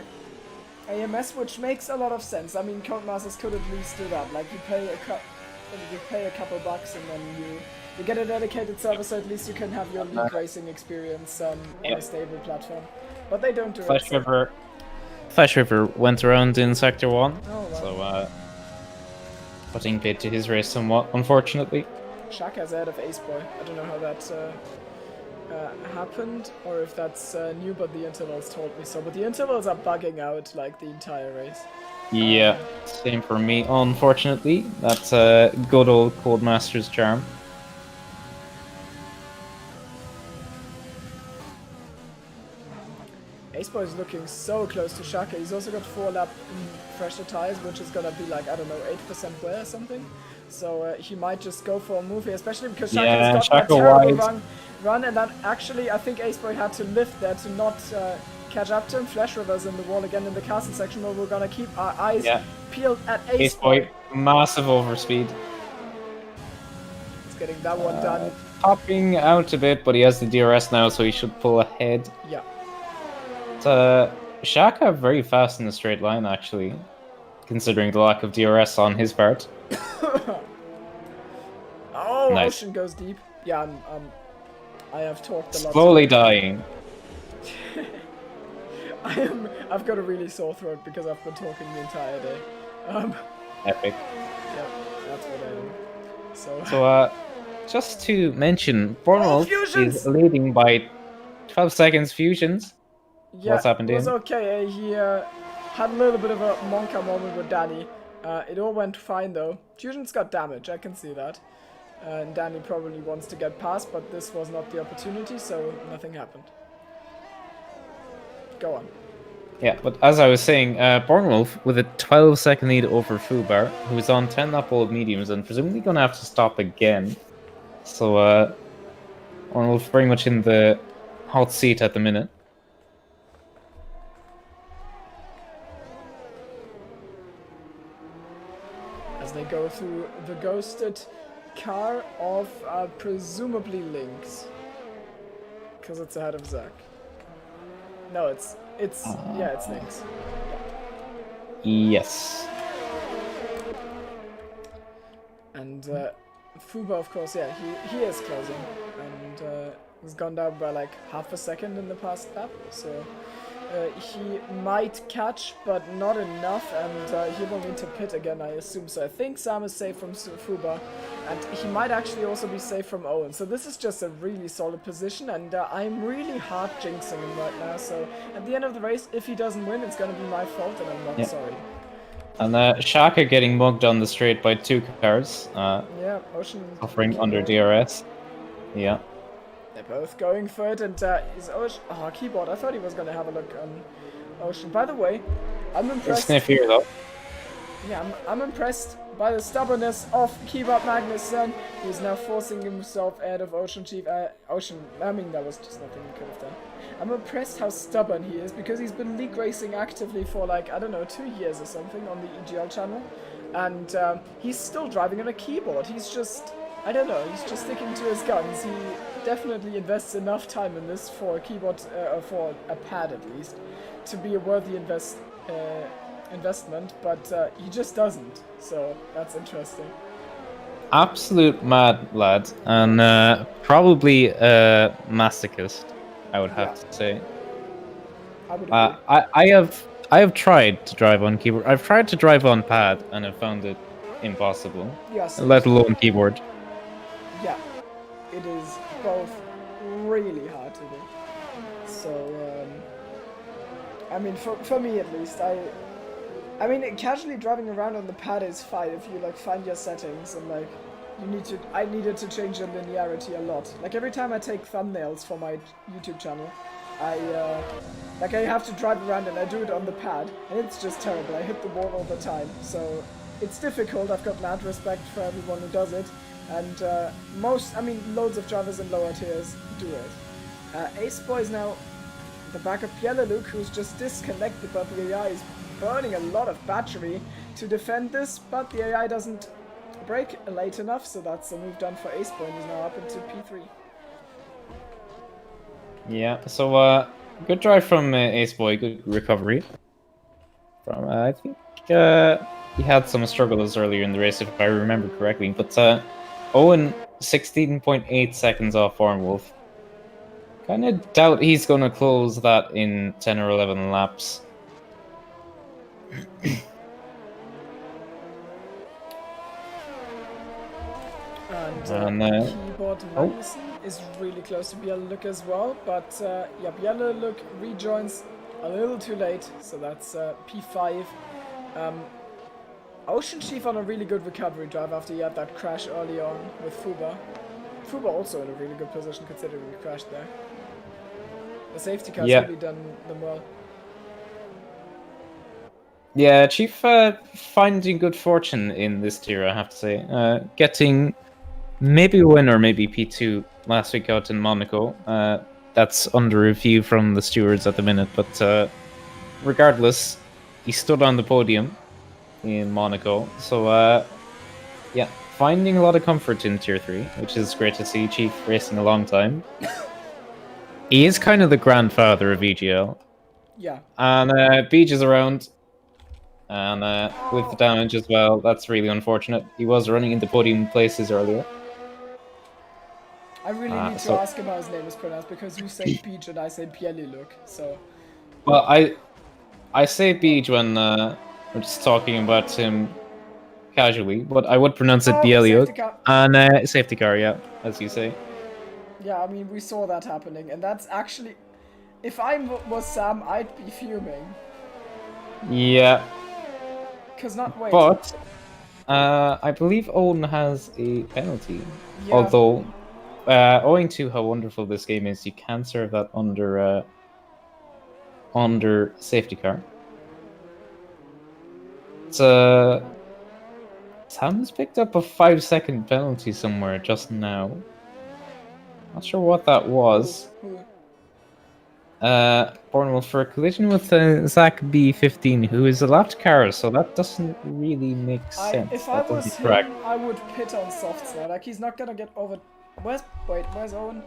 AMS, which makes a lot of sense. I mean, Codemasters could at least do that. Like, you pay a couple bucks and then you get a dedicated server, so at least you can have your league racing experience on a stable platform. But they don't do it. Flash River went around in Sector 1, so putting bid to his race somewhat, unfortunately. Shaka's ahead of Ace Boy. I don't know how that happened, or if that's new, but the intervals told me so. But the intervals are bugging out, like, the entire race. Yeah, same for me, unfortunately. That's a good old Codemasters charm. Aceboy is looking so close to Shaka. He's also got 4-lap fresher tires, which is gonna be like, I don't know, 8% wear or something. So he might just go for a move here, especially because Shaka's got that terrible run, and then actually I think Aceboy had to lift there to not catch up to him. Flash Rivers in the wall again in the castle section, where we're gonna keep our eyes peeled at Aceboy. Massive overspeed. He's getting that one done. Popping out a bit, but he has the DRS now, so he should pull ahead. Yeah. Shaka very fast in the straight line, actually, considering the lack of DRS on his part. Oh, nice. Ocean goes deep. Yeah, I have talked a lot. Slowly dying. I've got a really sore throat because I've been talking the entire day. Epic. Yeah, that's what I am. So, just to mention, Bornholm is leading by 12 seconds fusions. Yeah, what's happened to him? It was okay. He had a little bit of a Monka moment with Danny. It all went fine though. Fusion's got damage, I can see that. And Danny probably wants to get past, but this was not the opportunity, so nothing happened. Go on. Yeah, but as I was saying, Bornwolf with a 12-second lead over Fubar, who is on 10 lap old mediums and presumably going to have to stop again. So Bornwolf very much in the hot seat at the minute. As they go through the ghosted car of presumably Lynx. Because it's ahead of Zach. No, it's yeah, it's Lynx. Yes. And Fuba, of course, yeah, he is closing, and he's gone down by like half a second in the past lap, so he might catch, but not enough, and he will need to pit again, I assume. So I think Sam is safe from Fuba, and he might actually also be safe from Owen. So this is just a really solid position, and I'm really hard jinxing him right now. So at the end of the race, if he doesn't win, it's gonna be my fault, and I'm not sorry. And Shaka getting mugged on the straight by 2 cars. Yeah, Ocean suffering under DRS. Yeah. They're both going for it, and is Ocean... Oh, keyboard. I thought he was going to have a look on Ocean. By the way, I'm impressed... Sniff here, though. Yeah, I'm impressed by the stubbornness of Keyboard Magnussen, who's now forcing himself out of Ocean Chief... I mean, that was just nothing he could have done. I'm impressed how stubborn he is, because he's been league racing actively for, like, I don't know, 2 years or something on the EGL channel. And he's still driving on a keyboard. He's just... I don't know, he's just sticking to his guns. He definitely invests enough time in this for a keyboard, for a pad at least, to be a worthy investment, but he just doesn't, so that's interesting. Absolute mad lad, and probably a masochist, I would have to say. I would agree. I have tried to drive on keyboard. I've tried to drive on pad, and I've found it impossible. Yes. Let alone keyboard. Yeah, it is both really hard to do. So, I mean, for me at least, I mean, casually driving around on the pad is fine if you like find your settings and like I needed to change the linearity a lot. Like every time I take thumbnails for my YouTube channel, I have to drive around and I do it on the pad, and it's just terrible. I hit the wall all the time, so it's difficult. I've got mad respect for everyone who does it. And loads of drivers in lower tiers do it. Ace Boy is now the back of Luke, who's just disconnected, but the AI is burning a lot of battery to defend this, but the AI doesn't break late enough, so that's a move done for Ace Boy, and he's now up into P3. Yeah, so good drive from Ace Boy, good recovery. From I think he had some struggles earlier in the race, if I remember correctly, but Owen, 16.8 seconds off Bornwolf. Kind of doubt he's going to close that in 10 or 11 laps. And Keyboard Magnussen is really close to Bielaluk as well, but yeah, Bielaluk rejoins a little too late, so that's P5. Ocean Chief on a really good recovery drive after he had that crash early on with Fuba. Fuba also in a really good position considering he crashed there. The safety car's really done them well. Yeah, Chief finding good fortune in this tier, I have to say. Getting maybe a win or maybe P2 last week out in Monaco. That's under review from the stewards at the minute, but regardless, he stood on the podium in Monaco. So, yeah, finding a lot of comfort in Tier 3, which is great to see. Chief racing a long time. He is kind of the grandfather of EGL. Yeah. And Beach is around. And with the damage as well, that's really unfortunate. He was running into podium places earlier. I really need to ask him how his name is pronounced, because you say Beach and I say Bielaluk, so... Well, I say Beach when we're just talking about him casually, but I would pronounce it Bielaluk. And safety car, yeah, as you say. Yeah, I mean, we saw that happening, and that's actually... If I was Sam, I'd be fuming. Yeah. Because not wait. But I believe Owen has a penalty. Yeah. Although, owing to how wonderful this game is, you can serve that under under safety car. Sam has picked up a 5-second penalty somewhere just now. Not sure what that was. Bournemouth for a collision with Zach B15, who is a lapped car, so that doesn't really make sense. If I was him, I would pit on softs now. Like, he's not gonna get over... Where's Owen?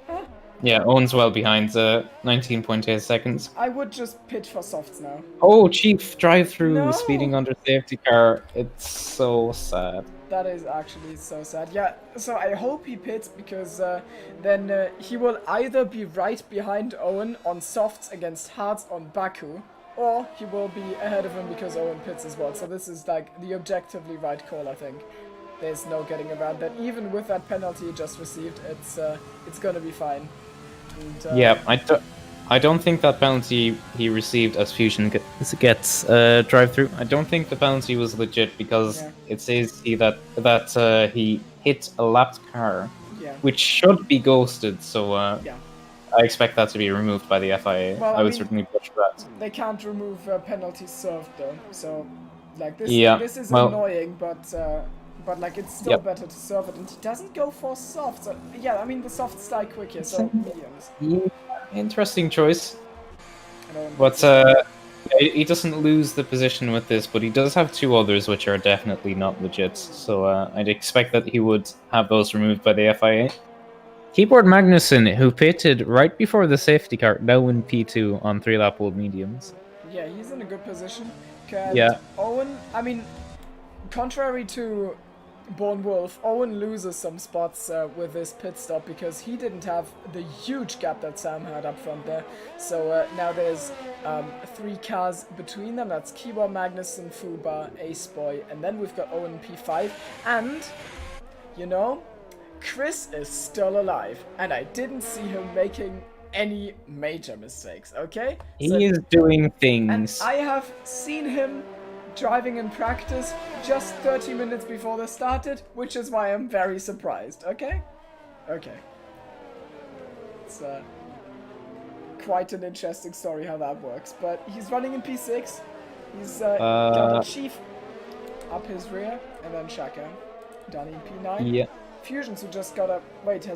Huh? Yeah, Owen's well behind, 19.8 seconds. I would just pit for softs now. Oh, Chief, drive-through, No! speeding under safety car. It's so sad. That is actually so sad. Yeah, so I hope he pits, because then he will either be right behind Owen on softs against hards on Baku, or he will be ahead of him because Owen pits as well. So this is like the objectively right call, I think. There's no getting around that. Even with that penalty he just received, it's gonna be fine. And, yeah, I don't think that penalty he received as Fusion gets drive-through. I don't think the penalty was legit because it says that he hit a lapped car, which should be ghosted. So I expect that to be removed by the FIA. Well, I would certainly push for that. They can't remove penalties served though, so like this is annoying, but like it's still better to serve it, and he doesn't go for softs. So, yeah, I mean the softs die quick here, so mediums. Yeah, interesting choice. But he doesn't lose the position with this, but he does have two others which are definitely not legit. So I'd expect that he would have those removed by the FIA. Keyboard Magnussen, who pitted right before the safety car, now in P2 on 3-lap old mediums. Yeah, he's in a good position. Owen, I mean, contrary to Born Wolf, Owen loses some spots with this pit stop because he didn't have the huge gap that Sam had up front there. So now there's 3 cars between them. That's Keyboard Magnussen, Fuba, Ace Boy, and then we've got Owen P5. And, you know, Chris is still alive, and I didn't see him making any major mistakes, okay? He is doing things. And I have seen him driving in practice just 30 minutes before this started, which is why I'm very surprised, okay? Okay. It's quite an interesting story how that works, but he's running in P6. He's got a Chief up his rear, and then Shaka down in P9. Yeah. Fusions who just got a... Wait,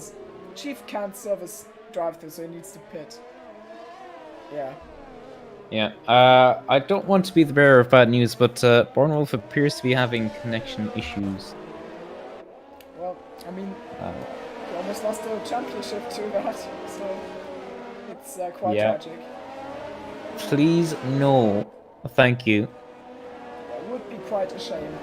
Chief can't service drive-through, so he needs to pit. Yeah. Yeah, I don't want to be the bearer of bad news, but Bornwolf appears to be having connection issues. Well, I mean, he almost lost the championship to that, so it's quite tragic. Please, no. Thank you. It would be quite a shame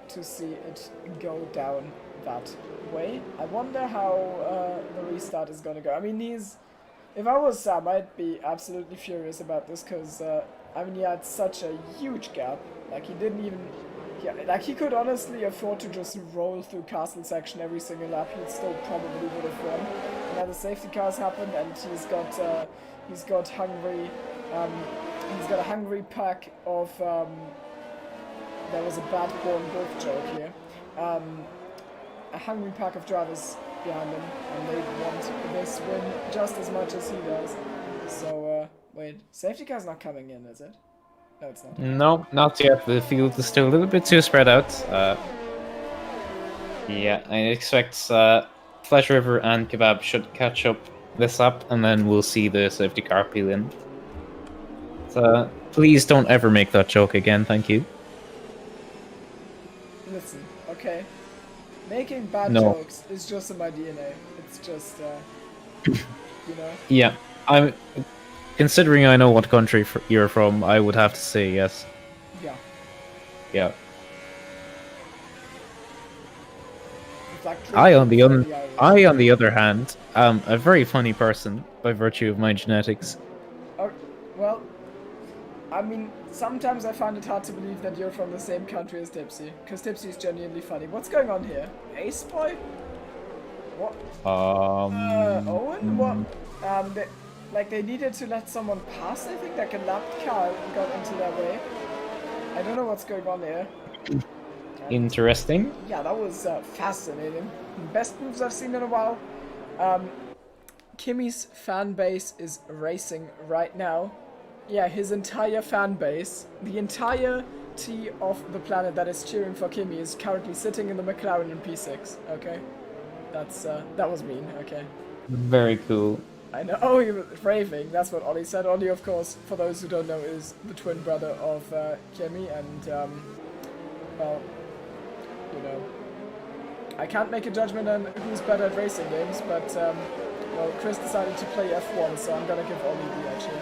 to see it go down that way. I wonder how the restart is going to go. I mean, if I was Sam, I'd be absolutely furious about this because, I mean, he had such a huge gap. Like, he didn't even... like, he could honestly afford to just roll through castle section every single lap. He still probably would have won. And then the safety cars happened, and he's got hungry... he's got a hungry pack of... there was a bad Born Wolf joke here. A hungry pack of drivers behind him, and they want this win just as much as he does. So, wait, safety car's not coming in, is it? No, it's not. No, not yet. The field is still a little bit too spread out. Yeah, I expect Flash River and Kebab should catch up this lap, and then we'll see the safety car peel in. So, please don't ever make that joke again, thank you. Listen, okay. Making bad jokes is just in my DNA. It's just, you know? Yeah, considering I know what country you're from, I would have to say yes. Yeah. Yeah. Like I, on the other hand, am a very funny person by virtue of my genetics. Well, I mean, sometimes I find it hard to believe that you're from the same country as Tipsy, because Tipsy is genuinely funny. What's going on here? Ace Boy? What? Owen? What? They needed to let someone pass, I think, like a lapped car got into their way. I don't know what's going on here. Interesting. Yeah, that was fascinating. Best moves I've seen in a while. Kimmy's fan base is racing right now. Yeah, his entire fan base, the entirety of the planet that is cheering for Kimmy is currently sitting in the McLaren in P6, okay? That was mean, okay. Very cool. I know. Oh, he was raving. That's what Ollie said. Ollie, of course, for those who don't know, is the twin brother of Kimmy, and well, you know, I can't make a judgment on who's better at racing games, but well, Chris decided to play F1, so I'm gonna give Ollie the edge here.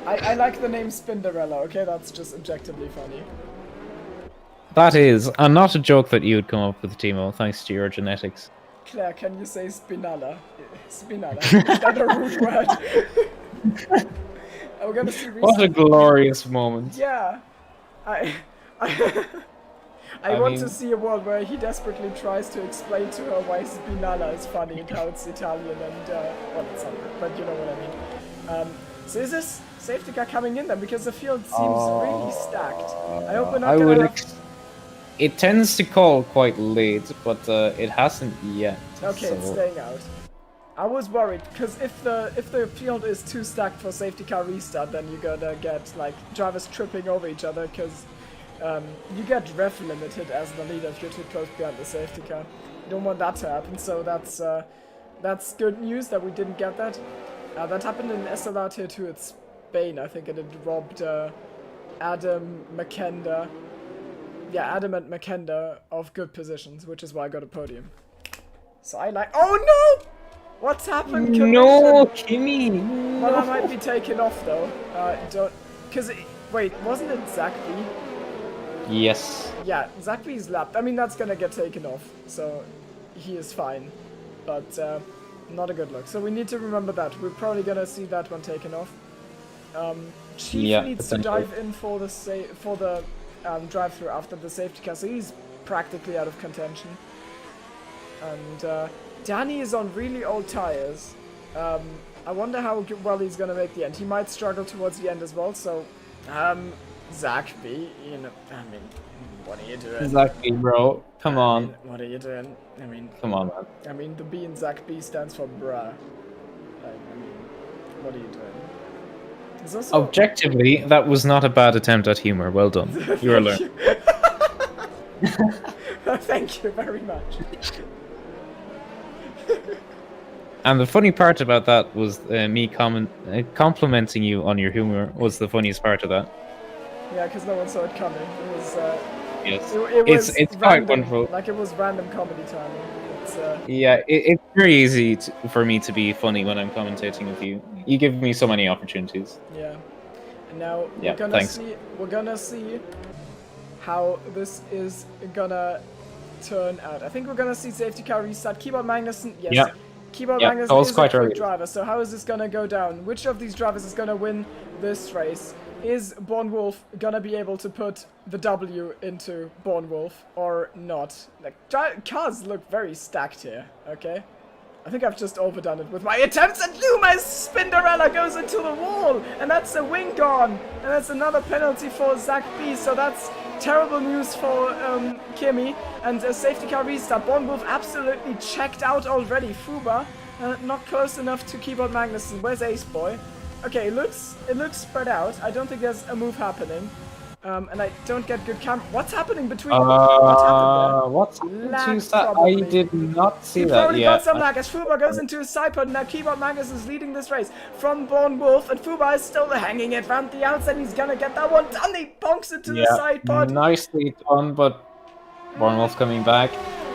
I like the name Spinderella. Okay, that's just objectively funny. That is, and not a joke that you would come up with, Timo, thanks to your genetics. Claire, can you say Spinala? Spinala. Is that a rude word? We're gonna see. What a glorious moment. Yeah, I want to see a world where he desperately tries to explain to her why Spinala is funny and how it's Italian and well, it's not, but you know what I mean. So is this safety car coming in then? Because the field seems really stacked. I hope we're not gonna have... It tends to call quite late, but it hasn't yet. Okay, it's staying out. I was worried because if the field is too stacked for safety car restart, then you're gonna get like drivers tripping over each other because you get ref limited as the leader if you're too close behind the safety car. You don't want that to happen, so that's good news that we didn't get that. That happened in SLR Tier 2 at Spain, I think, and it robbed Adam McKenda. Yeah, Adam and McKenda of good positions, which is why I got a podium. So I like... Oh no! What's happened? No, Kimmy! Well, I might be taken off though. Don't... Because... Wait, wasn't it Zach B? Yes. Yeah, Zach B's lapped. I mean, that's gonna get taken off, so he is fine. But, not a good look. So we need to remember that. We're probably gonna see that one taken off. Chief needs to dive in for the drive-through after the safety car, so he's practically out of contention. And Danny is on really old tires. I wonder how well he's gonna make the end. He might struggle towards the end as well. So, Zach B, you know, I mean, what are you doing? Zach B, bro, come on. What are you doing? I mean, come on, man. I mean, the B in Zach B stands for bruh. I mean, what are you doing? Also... Objectively, that was not a bad attempt at humor. Well done. You were learning. Thank you very much. And the funny part about that was me complimenting you on your humor was the funniest part of that. Yeah, because no one saw it coming. It was. Yes. It was it's random, quite wonderful. Like it was random comedy timing. Yeah, it's very easy for me to be funny when I'm commentating with you. You give me so many opportunities. Yeah. And now we're gonna see how this is gonna turn out. I think we're gonna see safety car restart. Keyboard Magnussen, yes. Yeah. Keyboard Magnussen is a quick driver. So how is this gonna go down? Which of these drivers is gonna win this race? Is Born Wolf gonna be able to put the W into Born Wolf or not? Like, cars look very stacked here, okay? I think I've just overdone it with my attempts at Luma's Spinderella goes into the wall, and that's a wing gone, and that's another penalty for Zach B, so that's terrible news for Kimmy, and a safety car restart. Born Wolf absolutely checked out already. Fuba, not close enough to Keyboard Magnussen. Where's Ace Boy? Okay, it looks spread out. I don't think there's a move happening. And I don't get good What's happening between what happened there? What's happened to that? I did not see that. He probably got some lag as Fuba goes into his side pod, and now Keyboard Magnus is leading this race from Born Wolf, and Fuba is still hanging it around the outside. He's gonna get that one done. He bonks into the side pod. Nicely done, but Born Wolf coming back.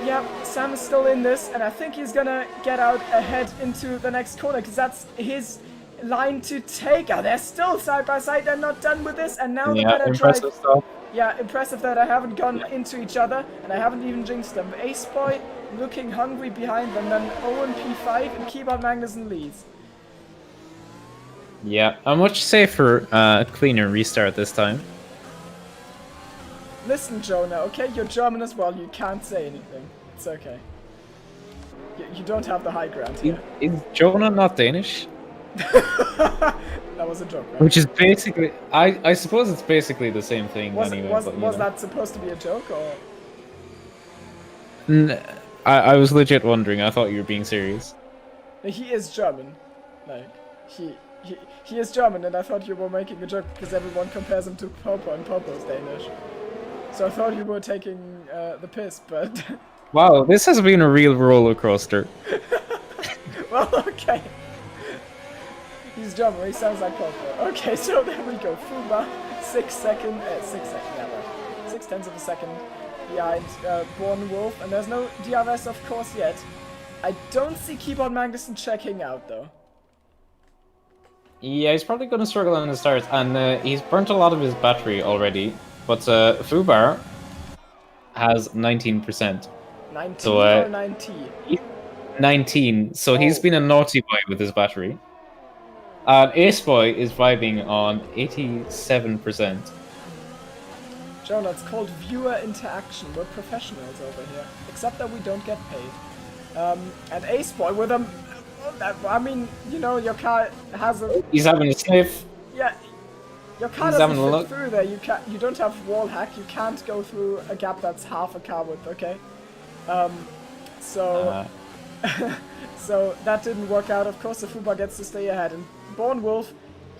Yep, Sam is still in this, and I think he's gonna get out ahead into the next corner, because that's his line to take. Oh, they're still side by side. They're not done with this, and now they're gonna drive. Stuff. Yeah, impressive that I haven't gone into each other, and I haven't even jinxed them. Ace Boy looking hungry behind them, then Owen P5 and Keyboard Magnussen leads. Yeah, a much safer, cleaner restart this time. Listen, Jonah, okay? You're German as well. You can't say anything. It's okay. You don't have the high ground here. Is Jonah not Danish? That was a joke, right? Which is basically, I suppose it's basically the same thing anyway. Was that supposed to be a joke, or? I was legit wondering. I thought you were being serious. He is German. Like, he is German, and I thought you were making a joke because everyone compares him to Popo, and Popo's Danish. So I thought you were taking the piss, but... Wow, this has been a real roller coaster. Well, okay. He's German, he sounds like Popo. Okay, so there we go. Fuba, 6 seconds, yeah, right. 6/10 of a second behind Born Wolf, and there's no DRS, of course, yet. I don't see Keyboard Magnussen checking out, though. Yeah, he's probably going to struggle on the start, and he's burnt a lot of his battery already. But Fubar has 19%. 19 so, or 90? 19, so he's been a naughty boy with his battery. Ace Boy is vibing on 87%. Jonah, it's called viewer interaction. We're professionals over here. Except that we don't get paid. And Ace Boy with a... I mean, you know, your car has a... He's having a sniff. Yeah. Your car doesn't fit through there. You don't have wall hack. You can't go through a gap that's half a car width, okay? So that didn't work out. Of course, the Fuba gets to stay ahead. And Born Wolf,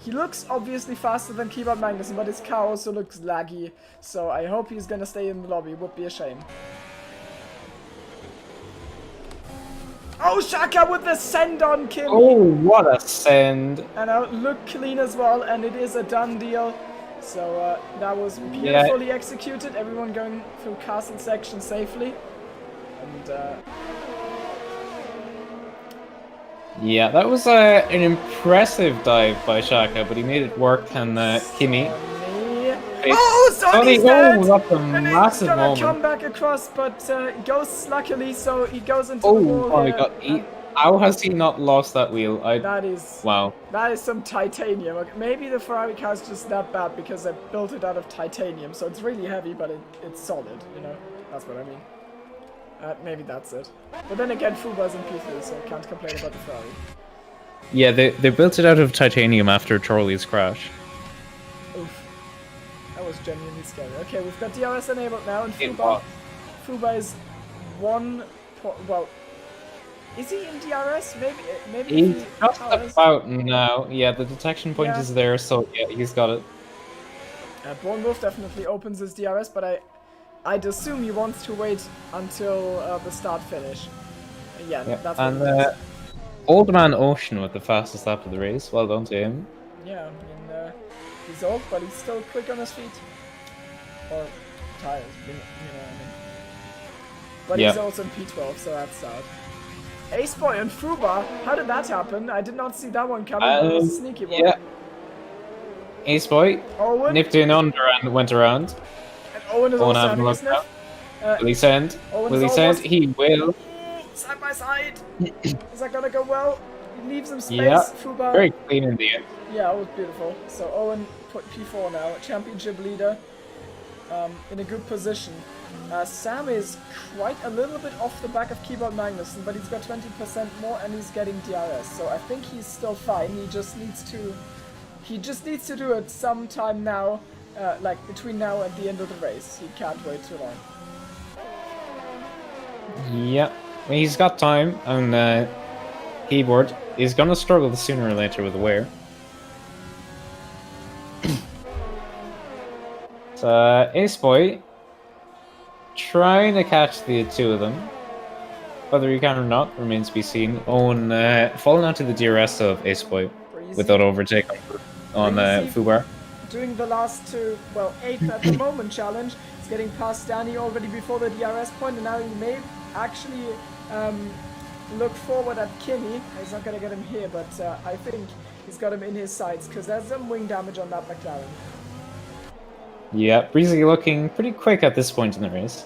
he looks obviously faster than Keyboard Magnussen, but his car also looks laggy. So I hope he's gonna stay in the lobby. Would be a shame. Oh, Shaka with the send on Kim! Oh, what a send! And now look clean as well, and it is a done deal. So that was beautifully executed. Everyone going through castle section safely. And yeah, that was an impressive dive by Shaka, but he made it work, and Kimi... Oh, Sonny's dead! Oh, that's a massive gonna moment. come back across, but Ghost luckily, so he goes into the wall. Oh my god, how has he not lost that wheel? That is... Wow. That is some titanium. Okay, maybe the Ferrari car is just that bad because they built it out of titanium, so it's really heavy, but it's solid, you know? That's what I mean. Maybe that's it. But then again, Fuba's in P3, so I can't complain about the Ferrari. Yeah, they built it out of titanium after Charlie's crash. Oof. That was genuinely scary. Okay, we've got DRS enabled now, and Fuba is well, is he in DRS? Maybe He's just about now. Yeah, the detection point is there, so yeah, he's got it. Born Wolf definitely opens his DRS, but I'd assume he wants to wait until the start finish. Yeah, that's what it is. Old Man Ocean with the fastest lap of the race. Well done to him. Yeah, I mean, he's old, but he's still quick on his feet. Or tired, you know what I mean. But he's also in P12, so that's sad. Ace Boy and Fuba, how did that happen? I did not see that one coming. It was a sneaky one. Yeah. Ace Boy nipped in under and went around. And Owen is also having a sniff. Will he send? Will he send? He will. Side by side. Is that gonna go well? He leaves him space. Yeah. Fuba. Very clean in the end. Yeah, it was beautiful. So Owen put P4 now, championship leader, in a good position. Sam is quite a little bit off the back of Keyboard Magnussen, but he's got 20% more and he's getting DRS. So I think he's still fine. He just needs to do it sometime now, like between now and the end of the race. He can't wait too long. Yeah, he's got time, and Keyboard is gonna struggle sooner or later with the wear. So Ace Boy trying to catch the two of them. Whether he can or not remains to be seen. Owen falling onto the DRS of Ace Boy without overtake on Fubar. Doing the last two, well, 8th at the moment challenge. He's getting past Danny already before the DRS point, and now he may actually look forward at Kimi. He's not going to get him here, but I think he's got him in his sights because there's some wing damage on that McLaren. Yeah, Breezy looking pretty quick at this point in the race.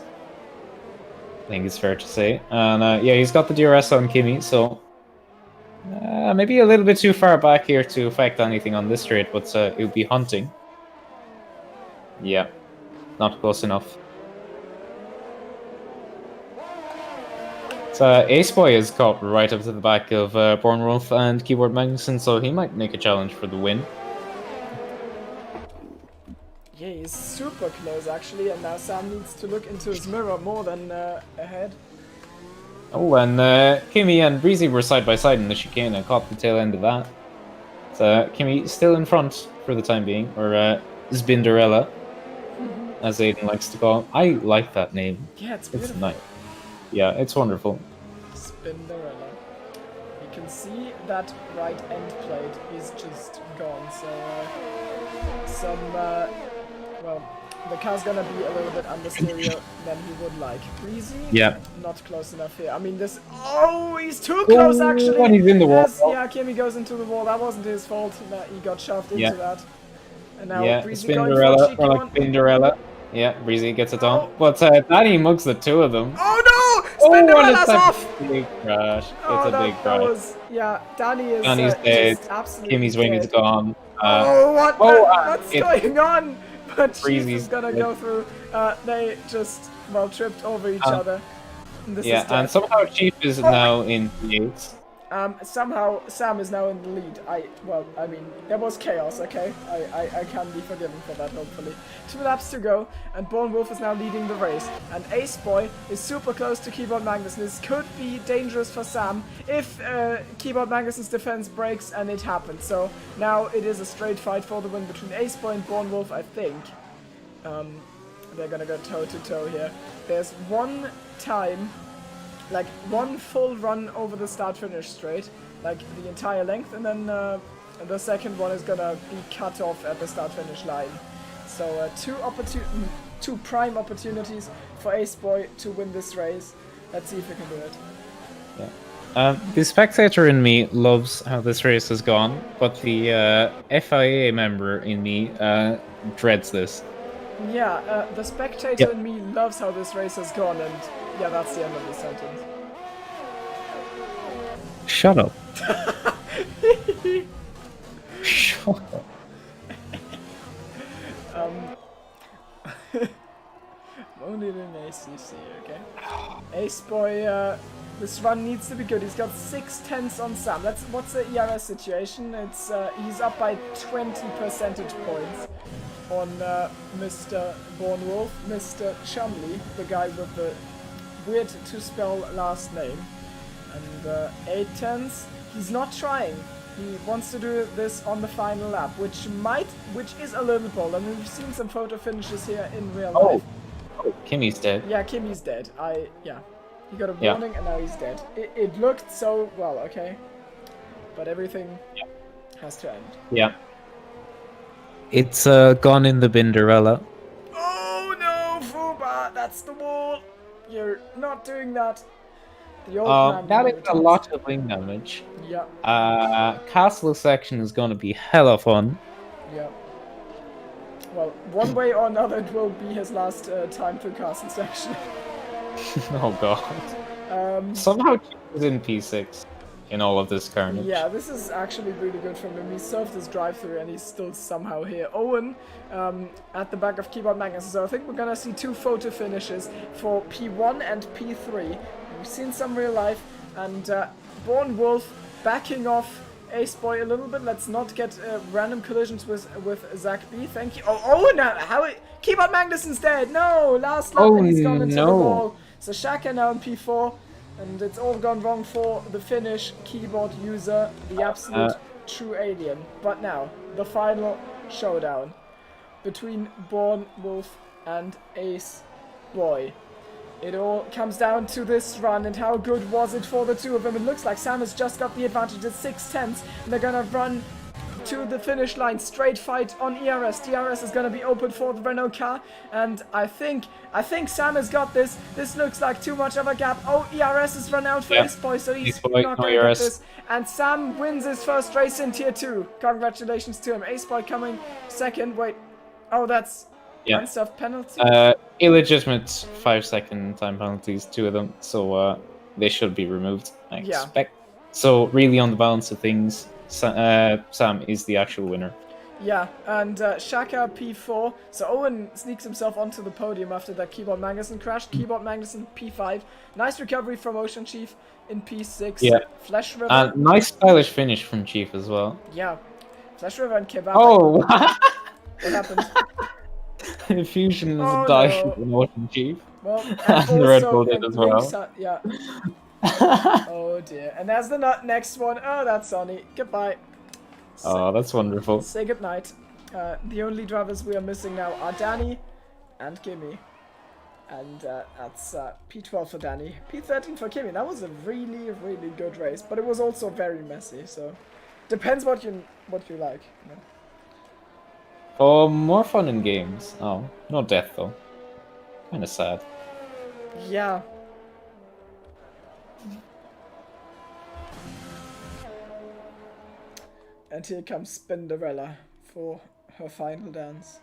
I think it's fair to say. And yeah, he's got the DRS on Kimi, so maybe a little bit too far back here to affect anything on this straight, but it would be hunting. Yeah, not close enough. So Ace Boy is caught right up to the back of Born Wolf and Keyboard Magnussen, so he might make a challenge for the win. Yeah, he's super close actually, and now Sam needs to look into his mirror more than ahead. Oh, and Kimi and Breezy were side by side in the chicane and caught the tail end of that. So Kimi still in front for the time being, or Spinderella, as Aiden likes to call him. I like that name. Yeah, it's It's beautiful. nice. Yeah, it's wonderful. Spinderella. You can see that right end plate is just gone, so well, the car's gonna be a little bit understeerier than he would like. Breezy, Yeah. not close enough here. I mean, this. Oh, he's too close actually. And he's in the wall. Yeah, Kimi goes into the wall. That wasn't his fault. That he got shoved into that. And now Yeah, Breezy going for a Spinderella, cheeky or one. like Spinderella. Yeah, Breezy gets it on. Oh. But Danny mugs the two of them. Oh no! And Spinderella's it's a off! big crash. Oh, It's a big that crash. was, yeah, Danny's dead. just absolutely Kimmy's wing is dead. gone. What's going on? But Chief Breezy's is gonna dead. go through. They just, well, tripped over each other. And this is Yeah, and dead. somehow Chief is now in P8. Somehow Sam is now in the lead. I mean, there was chaos, okay? I can be forgiven for that, hopefully. 2 laps to go, and Born Wolf is now leading the race. And Ace Boy is super close to Keyboard Magnussen. This could be dangerous for Sam if Keyboard Magnussen's defense breaks, and it happened. So now it is a straight fight for the win between Ace Boy and Born Wolf, I think. They're gonna go toe to toe here. There's one time, like one full run over the start finish straight, like the entire length, and then the second one is gonna be cut off at the start finish line. So two prime opportunities for Ace Boy to win this race. Let's see if we can do it. Yeah. The spectator in me loves how this race has gone, but the FIA member in me dreads this. Yeah, the spectator in me loves how this race has gone, and yeah, that's the end of the sentence. Shut up. Shut up. Only in ACC, okay? Ace Boy, this run needs to be good. He's got 6/10 on Sam. What's the ERS situation? It's he's up by 20 percentage points on Mr. Born Wolf, Mr. Chumley, the guy with the weird to spell last name. And 8/10, he's not trying. He wants to do this on the final lap, which is a little bold. I mean, we've seen some photo finishes here in real life. Oh, Kimmy's dead. Yeah, Kimmy's dead. He got a warning and now he's dead. It looked so well, okay, but everything has to end. Yeah. It's gone in the Binderella. Oh no, Fuba, that's the wall. You're not doing that. The old man that is a lot of wing damage. Yeah. Castle section is going to be hella fun. Yeah. Well, one way or another, it will be his last time through Castle section. Oh god. Somehow he's in P6 in all of this carnage. Yeah, this is actually really good from him. He served his drive-through and he's still somehow here. Owen at the back of Keyboard Magnussen. So I think we're gonna see 2 photo finishes for P1 and P3. We've seen some real life, and Born Wolf backing off Ace Boy a little bit. Let's not get random collisions with Zach B. Thank you. Oh no! Keyboard Magnussen's dead. No, last lap and he's gone into the wall. So Shaka now in P4, and it's all gone wrong for the Finnish keyboard user, the absolute true alien. But now the final showdown between Born Wolf and Ace Boy. It all comes down to this run, and how good was it for the two of them. It looks like Sam has just got the advantage at 6/10, and they're gonna run to the finish line. Straight fight on ERS. DRS is gonna be open for the Renault car, and I think Sam has got this. This looks like too much of a gap. Oh, ERS is run out for Ace Boy, so he's not gonna get this. And Sam wins his first race in Tier 2. Congratulations to him. Ace Boy coming second. Wait. Oh, that's... Unstuff penalty? Illegitimate 5-second time penalties, 2 of them, so they should be removed, I expect. So really on the balance of things, Sam is the actual winner. Yeah, and Shaka P4, so Owen sneaks himself onto the podium after that Keyboard Magnussen crash. Keyboard Magnussen P5, nice recovery from Ocean Chief in P6. Yeah, Flash River. nice stylish finish from Chief as well. Yeah, Flash River and Kebab. Oh! What happened? Fusion is a dive from Ocean Chief. Well, and the Red Bull did as well. Oh dear. And there's the next one. Oh, that's Sonny. Goodbye. Oh, that's wonderful. Say goodnight. The only drivers we are missing now are Danny and Kimmy. And that's P12 for Danny, P13 for Kimmy. That was a really, really good race, but it was also very messy. So depends what you like. You know? Oh, more fun in games. Oh, no death though. Kind of sad. Yeah. And here comes Spinderella for her final dance.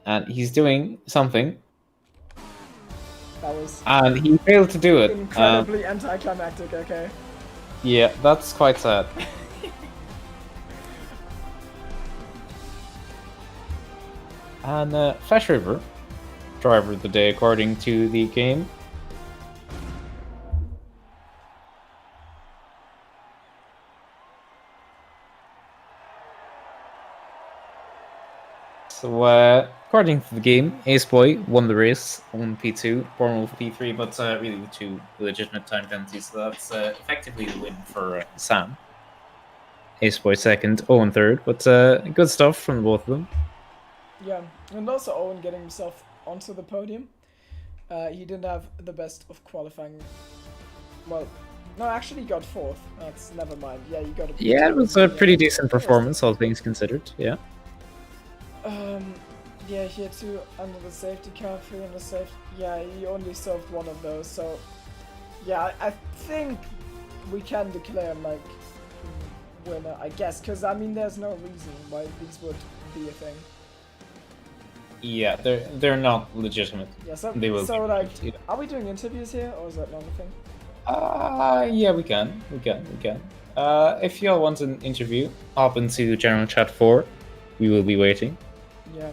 And he's doing something. That was. And he failed to do it. Incredibly anticlimactic, okay. Yeah, that's quite sad. And Flash River, driver of the day according to the game. So, according to the game, Ace Boy won the race, won P2, Bournemouth P3, but really the two legitimate time penalties, so that's effectively the win for Sam. Ace Boy second, Owen third, but good stuff from both of them. Yeah, and also Owen getting himself onto the podium. He didn't have the best of qualifying. Well, no, actually he got fourth. That's never mind. Yeah, you got. Yeah, it was a pretty decent performance, all things considered. Yeah. Yeah, he had two under the safety car, three under safety. Yeah, he only solved one of those. So, yeah, I think we can declare him like winner, I guess, because I mean, there's no reason why these would be a thing. Yeah, they're not legitimate. Yeah, so they will. So like, are we doing interviews here, or is that not a thing? Yeah, we can. If y'all want an interview, hop into General Chat 4. We will be waiting. Yeah.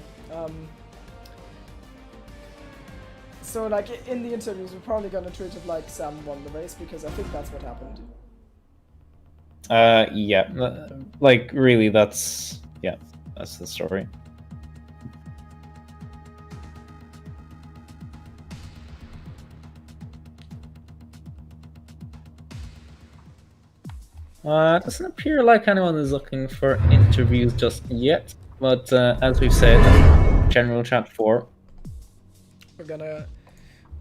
So like in the interviews, we're probably gonna treat it like Sam won the race because I think that's what happened. Yeah. Like really, that's the story. Doesn't appear like anyone is looking for interviews just yet, but as we've said, General Chat 4. We're gonna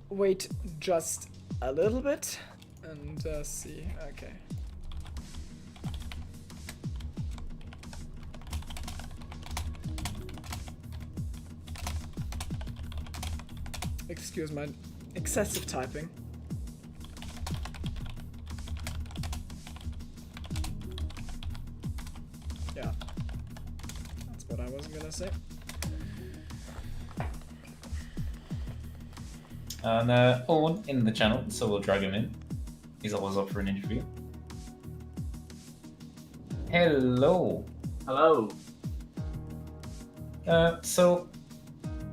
wait just a little bit and see. Okay. Excuse my excessive typing. Yeah, that's what I wasn't gonna say. And Owen in the channel, so we'll drag him in. He's always up for an interview. Hello. Hello. So,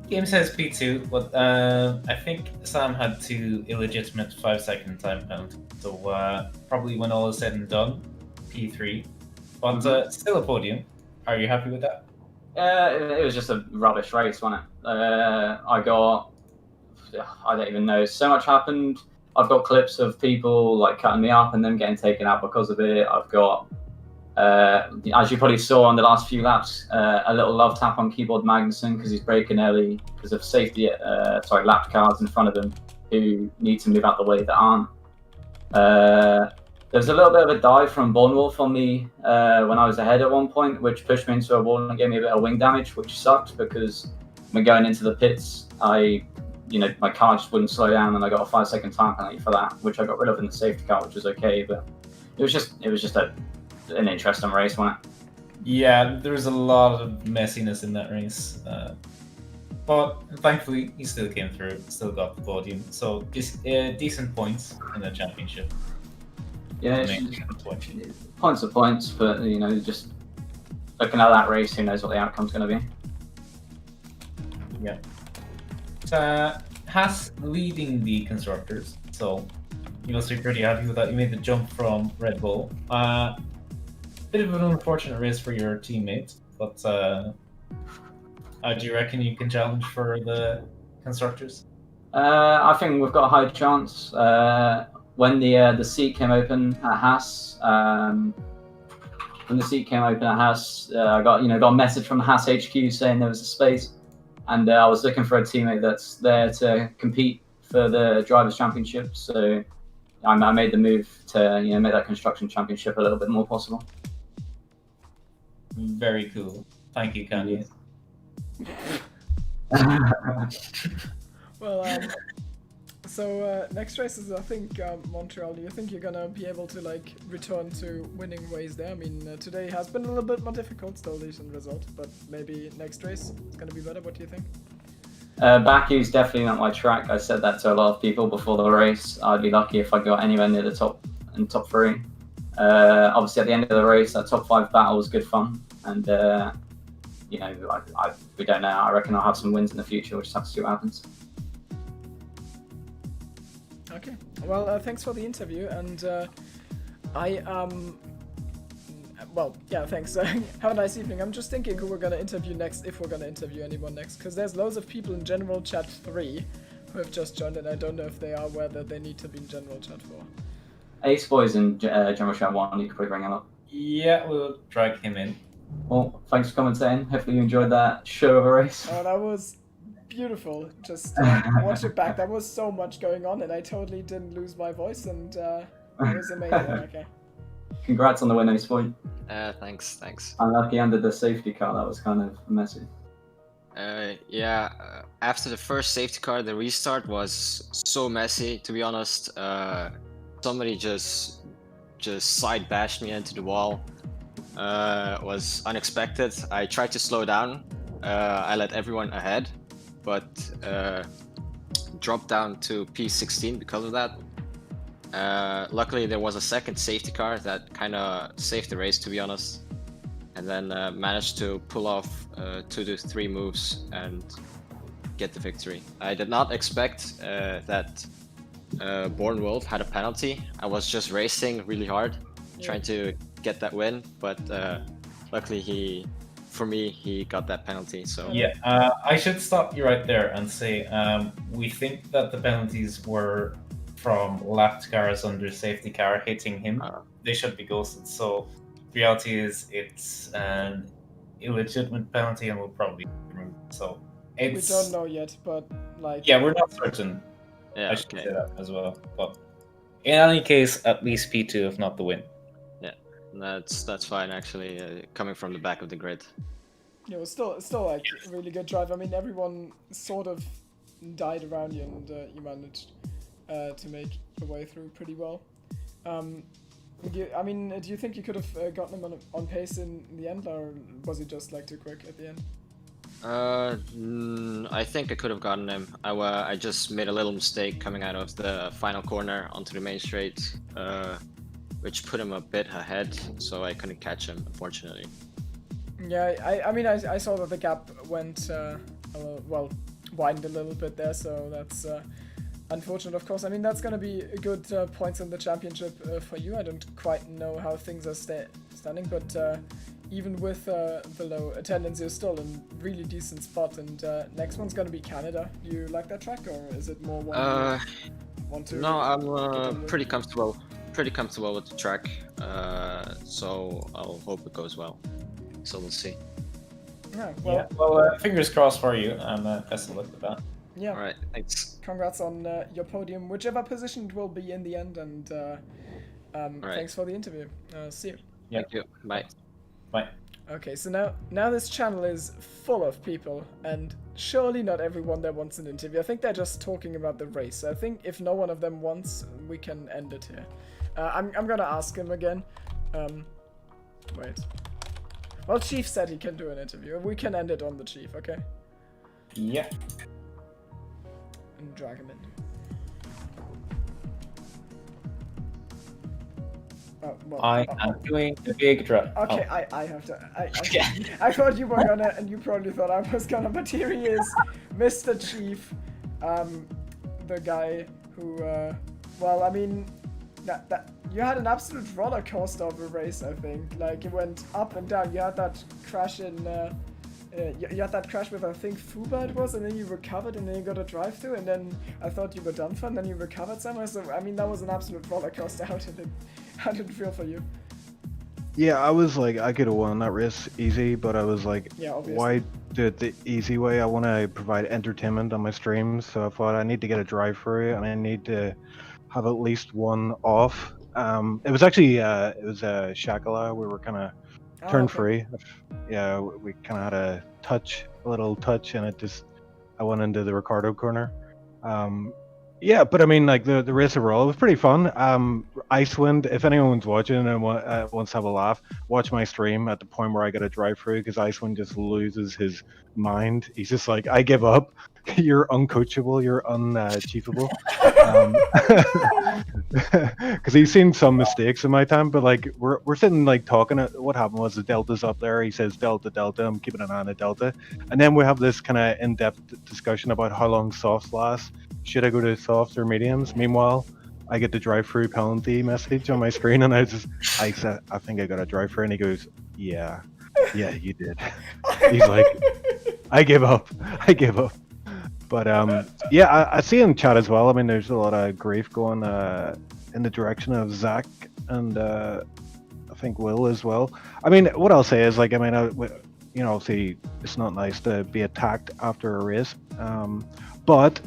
game says P2, but I think Sam had two illegitimate 5-second time penalties. So probably when all is said and done, P3. But still a podium. Are you happy with that? It was just a rubbish race, wasn't it? I don't even know. So much happened. I've got clips of people like cutting me up and them getting taken out because of it. I've got, as you probably saw on the last few laps, a little love tap on Keyboard Magnussen because he's braking early because of safety. Lapped cars in front of him who need to move out the way that aren't. There was a little bit of a dive from Bornwolf on me when I was ahead at one point, which pushed me into a wall and gave me a bit of wing damage, which sucked because when going into the pits, my car just wouldn't slow down, and I got a 5-second time penalty for that, which I got rid of in the safety car, which was okay. But it was just an interesting race, wasn't it? Yeah, there was a lot of messiness in that race, but thankfully he still came through, still got the podium. So decent points in the championship. Yeah, points are points, but just looking at that race, who knows what the outcome's going to be? Yeah. Haas leading the constructors, so you must be pretty happy with that. You made the jump from Red Bull. Bit of an unfortunate race for your teammate, but do you reckon you can challenge for the constructors? I think we've got a high chance. When the seat came open at Haas, I got a message from Haas HQ saying there was a space, and I was looking for a teammate that's there to compete for the drivers' championship. So I made the move to make that construction championship a little bit more possible. Very cool. Thank you, Kanye. Well, so next race is, I think, Montreal. Do you think you're gonna be able to like return to winning ways there? I mean, today has been a little bit more difficult, still decent result, but maybe next race is gonna be better. What do you think? Baku's definitely not my track. I said that to a lot of people before the race. I'd be lucky if I got anywhere near the top 3. Obviously, at the end of the race, that top 5 battle was good fun, and we don't know. I reckon I'll have some wins in the future. We'll just have to see what happens. Okay. Well, thanks for the interview, and thanks. Have a nice evening. I'm just thinking who we're gonna interview next, if we're gonna interview anyone next, because there's loads of people in General Chat 3 who have just joined, and I don't know if they are where they need to be in General Chat 4. Ace Boy's in General Chat 1. You could probably bring him up. Yeah, we'll drag him in. Well, thanks for commentating. Hopefully you enjoyed that show of a race. Oh, that was beautiful. Just watch it back. There was so much going on, and I totally didn't lose my voice, and it was amazing. Okay. Congrats on the win, Ace Boy. Thanks. Unlucky under the safety car. That was kind of messy. After the first safety car, the restart was so messy, to be honest. Somebody just side bashed me into the wall. It was unexpected. I tried to slow down. I let everyone ahead, but dropped down to P16 because of that. Luckily, there was a second safety car that kind of saved the race, to be honest, and then managed to pull off 2 to 3 moves and get the victory. I did not expect that Born Wolf had a penalty. I was just racing really hard, trying to get that win, but luckily he got that penalty. So yeah, I should stop you right there and say we think that the penalties were from lapped cars under safety car hitting him. They should be ghosted. So the reality is it's an illegitimate penalty and will probably be removed. So we don't know yet, but like we're not certain. Yeah, I should say that as well. But in any case, at least P2, if not the win. Yeah, that's fine actually. Coming from the back of the grid. Yeah, it was still like a really good drive. I mean, everyone sort of died around you, and you managed to make the way through pretty well. Do you think you could have gotten him on pace in the end, or was he just like too quick at the end? I think I could have gotten him. I just made a little mistake coming out of the final corner onto the main straight, which put him a bit ahead, so I couldn't catch him, unfortunately. Yeah, I saw that the gap went widened a little bit there, so that's unfortunate, of course. I mean, that's going to be good points in the championship for you. I don't quite know how things are standing, but even with the low attendance, you're still in a really decent spot. And next one's going to be Canada. Do you like that track, or is it more want to? No, I'm pretty comfortable with the track. So I'll hope it goes well. So we'll see. Yeah, well, fingers crossed for you, and best of luck with that. Yeah. All right, thanks. Congrats on your podium, whichever position it will be in the end, and thanks for the interview. See you. Yeah. Thank you. Bye. Bye. Okay, so now this channel is full of people, and surely not everyone there wants an interview. I think they're just talking about the race. I think if no one of them wants, we can end it here. I'm gonna ask him again. Wait. Well, Chief said he can do an interview. We can end it on the Chief, okay? Yeah. And drag him in. I am doing a big drop. Okay, I have to. I thought you were gonna, and you probably thought I was gonna, but here he is, Mr. Chief, the guy who, that you had an absolute roller coaster of a race. I think, like, it went up and down. You had that crash in you had that crash with, I think, Fuba it was, and then you recovered, and then you got a drive-through, and then I thought you were done for, and then you recovered somehow. So I mean, that was an absolute roller coaster. How did it feel for you? Yeah, I was like, I could have won that race easy, but I was like, Yeah, obviously. why do it the easy way? I want to provide entertainment on my streams, so I thought I need to get a drive-through, and I need to have at least one off. It was actually, it was Shakala. We were kind of turned free. Yeah, we kind of had a little touch, and I went into the Ricardo corner. Yeah, but I mean, like the race overall, it was pretty fun. Icewind, if anyone's watching and wants to have a laugh, watch my stream at the point where I get a drive through, because Icewind just loses his mind. He's just like, I give up. You're uncoachable. You're unchiefable. Because he's seen some mistakes in my time, but like we're sitting like talking. What happened was the Delta's up there. He says Delta, Delta. I'm keeping an eye on the Delta, and then we have this kind of in-depth discussion about how long softs last. Should I go to softs or mediums? Meanwhile, I get the drive-through penalty message on my screen, and I said, I think I got a drive-through, and he goes, yeah, you did. He's like, I give up. But yeah, I see in chat as well. I mean, there's a lot of grief going in the direction of Zach and I think Will as well. I mean, what I'll say is, like, I mean, you know, see, it's not nice to be attacked after a race, but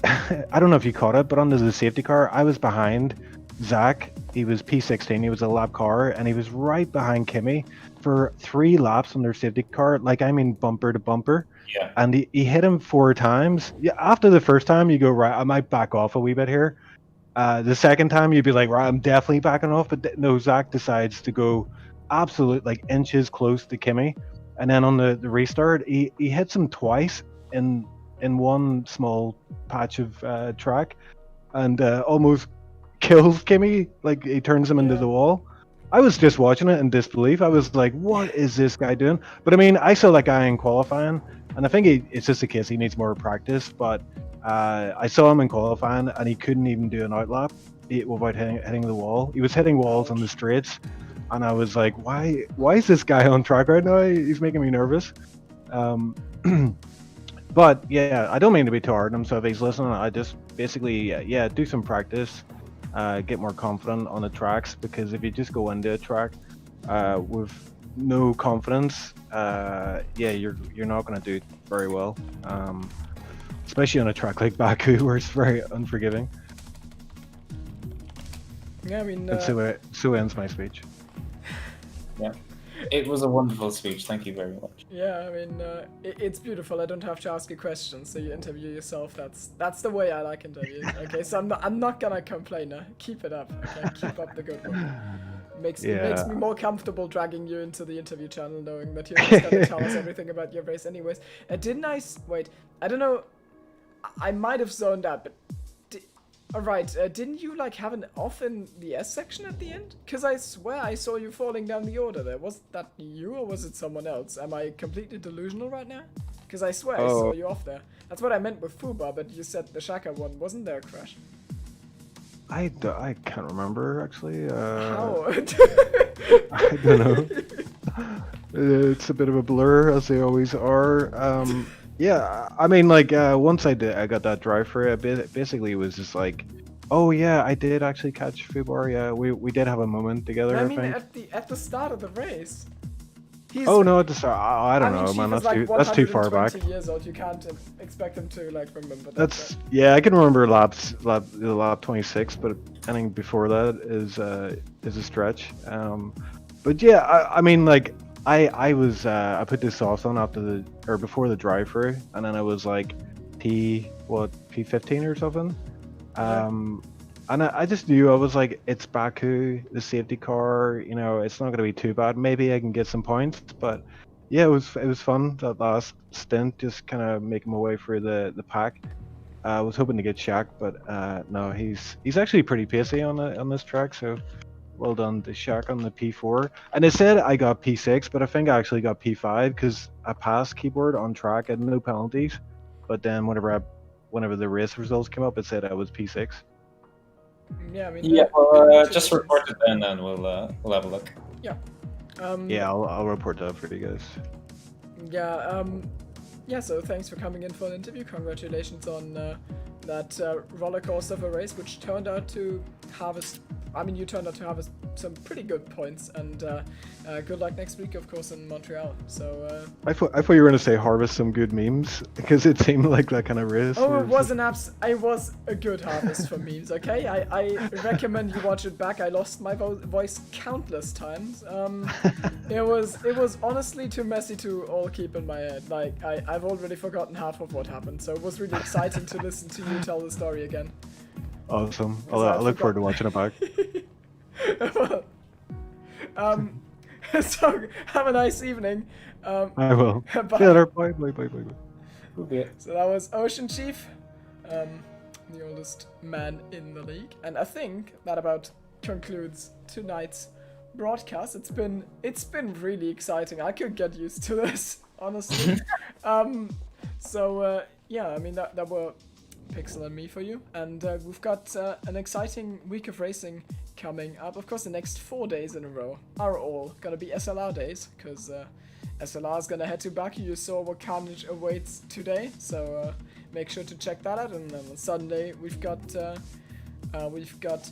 I don't know if you caught it, but under the safety car, I was behind Zach. He was P16. He was a lap car, and he was right behind Kimmy for 3 laps on their safety car. Like, I mean, bumper to bumper. Yeah. And he hit him 4 times. Yeah. After the first time, you go, right, I might back off a wee bit here. The second time, you'd be like, right, I'm definitely backing off. But no, Zach decides to go absolute, like, inches close to Kimmy. And then on the restart, he hits him twice in one small patch of track, and almost kills Kimmy. Like, he turns him into the wall. I was just watching it in disbelief. I was like, what is this guy doing? But I mean, I saw that guy in qualifying, and I think it's just a case he needs more practice. But I saw him in qualifying, and he couldn't even do an outlap without hitting the wall. He was hitting walls on the straights, and I was like, why is this guy on track right now? He's making me nervous. But yeah, I don't mean to be too hard on him, so if he's listening, I just basically, do some practice, get more confident on the tracks, because if you just go into a track with no confidence, you're not going to do very well, especially on a track like Baku, where it's very unforgiving. Yeah, I mean... And so ends my speech. Yeah. It was a wonderful speech. Thank you very much. Yeah, I mean, it's beautiful. I don't have to ask you questions, so you interview yourself. That's the way I like interviewing. Okay, so I'm not gonna complain. Keep it up. Okay, keep up the good work. Makes me more comfortable dragging you into the interview channel, knowing that you're just gonna tell us everything about your race, anyways. Didn't I? Wait, I don't know. I might have zoned out, but. Alright, didn't you like have an off in the S section at the end? Because I swear I saw you falling down the order there. Was that you or was it someone else? Am I completely delusional right now? Because I swear I saw you off there. That's what I meant with Fuba, but you said the Shaka one. Wasn't there a crash? I can't remember, actually. How? I don't know. It's a bit of a blur, as they always are. Yeah, I mean, like, once I got that drive for it, basically it was just like, oh yeah, I did actually catch Fubar. Yeah, we did have a moment together. I mean, at the start of the race. No, at the start. I don't know, man. That's too far back. 120 years old. You can't expect him to like remember that. That's I can remember lap 26, but anything before that is a stretch. But yeah, I mean, like. I put this sauce on before the drive-through, and then I was like P15 or something, and I just knew, I was like, it's Baku, the safety car, you know, it's not gonna be too bad. Maybe I can get some points, but yeah, it was fun, that last stint, just kind of making my way through the pack. I was hoping to get Shaq, but no, he's actually pretty pacey on this track, so. Well done to Shaq on the P4. And it said I got P6, but I think I actually got P5 because I passed keyboard on track and no penalties. But then whenever the race results came up, it said I was P6. Yeah, I mean. Yeah, just report it then, and we'll have a look. Yeah. Yeah, I'll report that for you guys. Yeah, so thanks for coming in for an interview. Congratulations on that roller coaster of a race, which turned out to harvest. I mean, you turned out to harvest some pretty good points, and good luck next week, of course, in Montreal. So I thought you were gonna say harvest some good memes because it seemed like that kind of race. oh, it was it was a good harvest for memes. Okay, I recommend you watch it back. I lost my voice countless times. It was honestly too messy to all keep in my head. Like I've already forgotten half of what happened, so it was really exciting to listen to you tell the story again. Awesome. I look forward to watching it back. Well, so have a nice evening. I will. Bye. See you later. Bye. Okay. So that was Ocean Chief, the oldest man in the league, and I think that about concludes tonight's broadcast. It's been really exciting. I could get used to this, honestly. Yeah, I mean that were Pixel and me for you, and we've got an exciting week of racing coming up. Of course, the next 4 days in a row are all gonna be SLR days, because SLR is gonna head to Baku. You saw what carnage awaits today, so make sure to check that out. And then on Sunday we've got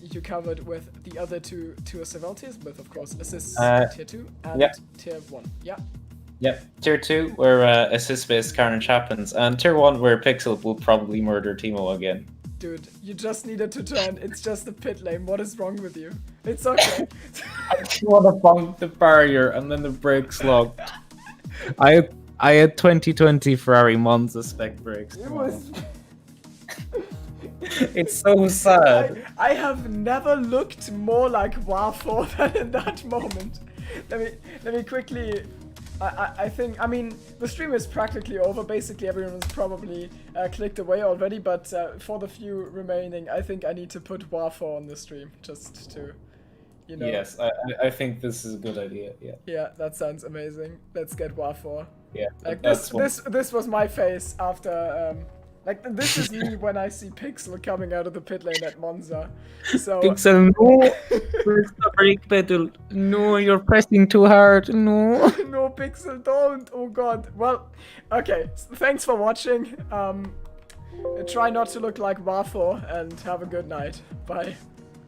you covered with the other two SFL tiers, with of course assists tier 2 and tier 1. Yeah. Yep, tier 2 where assist-based carnage happens, and tier 1 where Pixel will probably murder Timo again. Dude, you just needed to turn. It's just the pit lane. What is wrong with you? It's okay. I just want to bonk the barrier and then the brakes locked. I had 2020 Ferrari Monza spec brakes. It was. It's so sad. I have never looked more like War4 than in that moment. Let me quickly. I think, I mean, the stream is practically over. Basically, everyone's probably clicked away already, but for the few remaining, I think I need to put War4 on the stream, just to, you know. Yes, I think this is a good idea, yeah. Yeah, that sounds amazing. Let's get War4. Yeah, like this was my face after, like, this is me when I see Pixel coming out of the pit lane at Monza. So Pixel, no! Press the brake pedal. No, you're pressing too hard. No. No, Pixel, don't. Oh god. Well, okay. Thanks for watching. Try not to look like War4 and have a good night. Bye.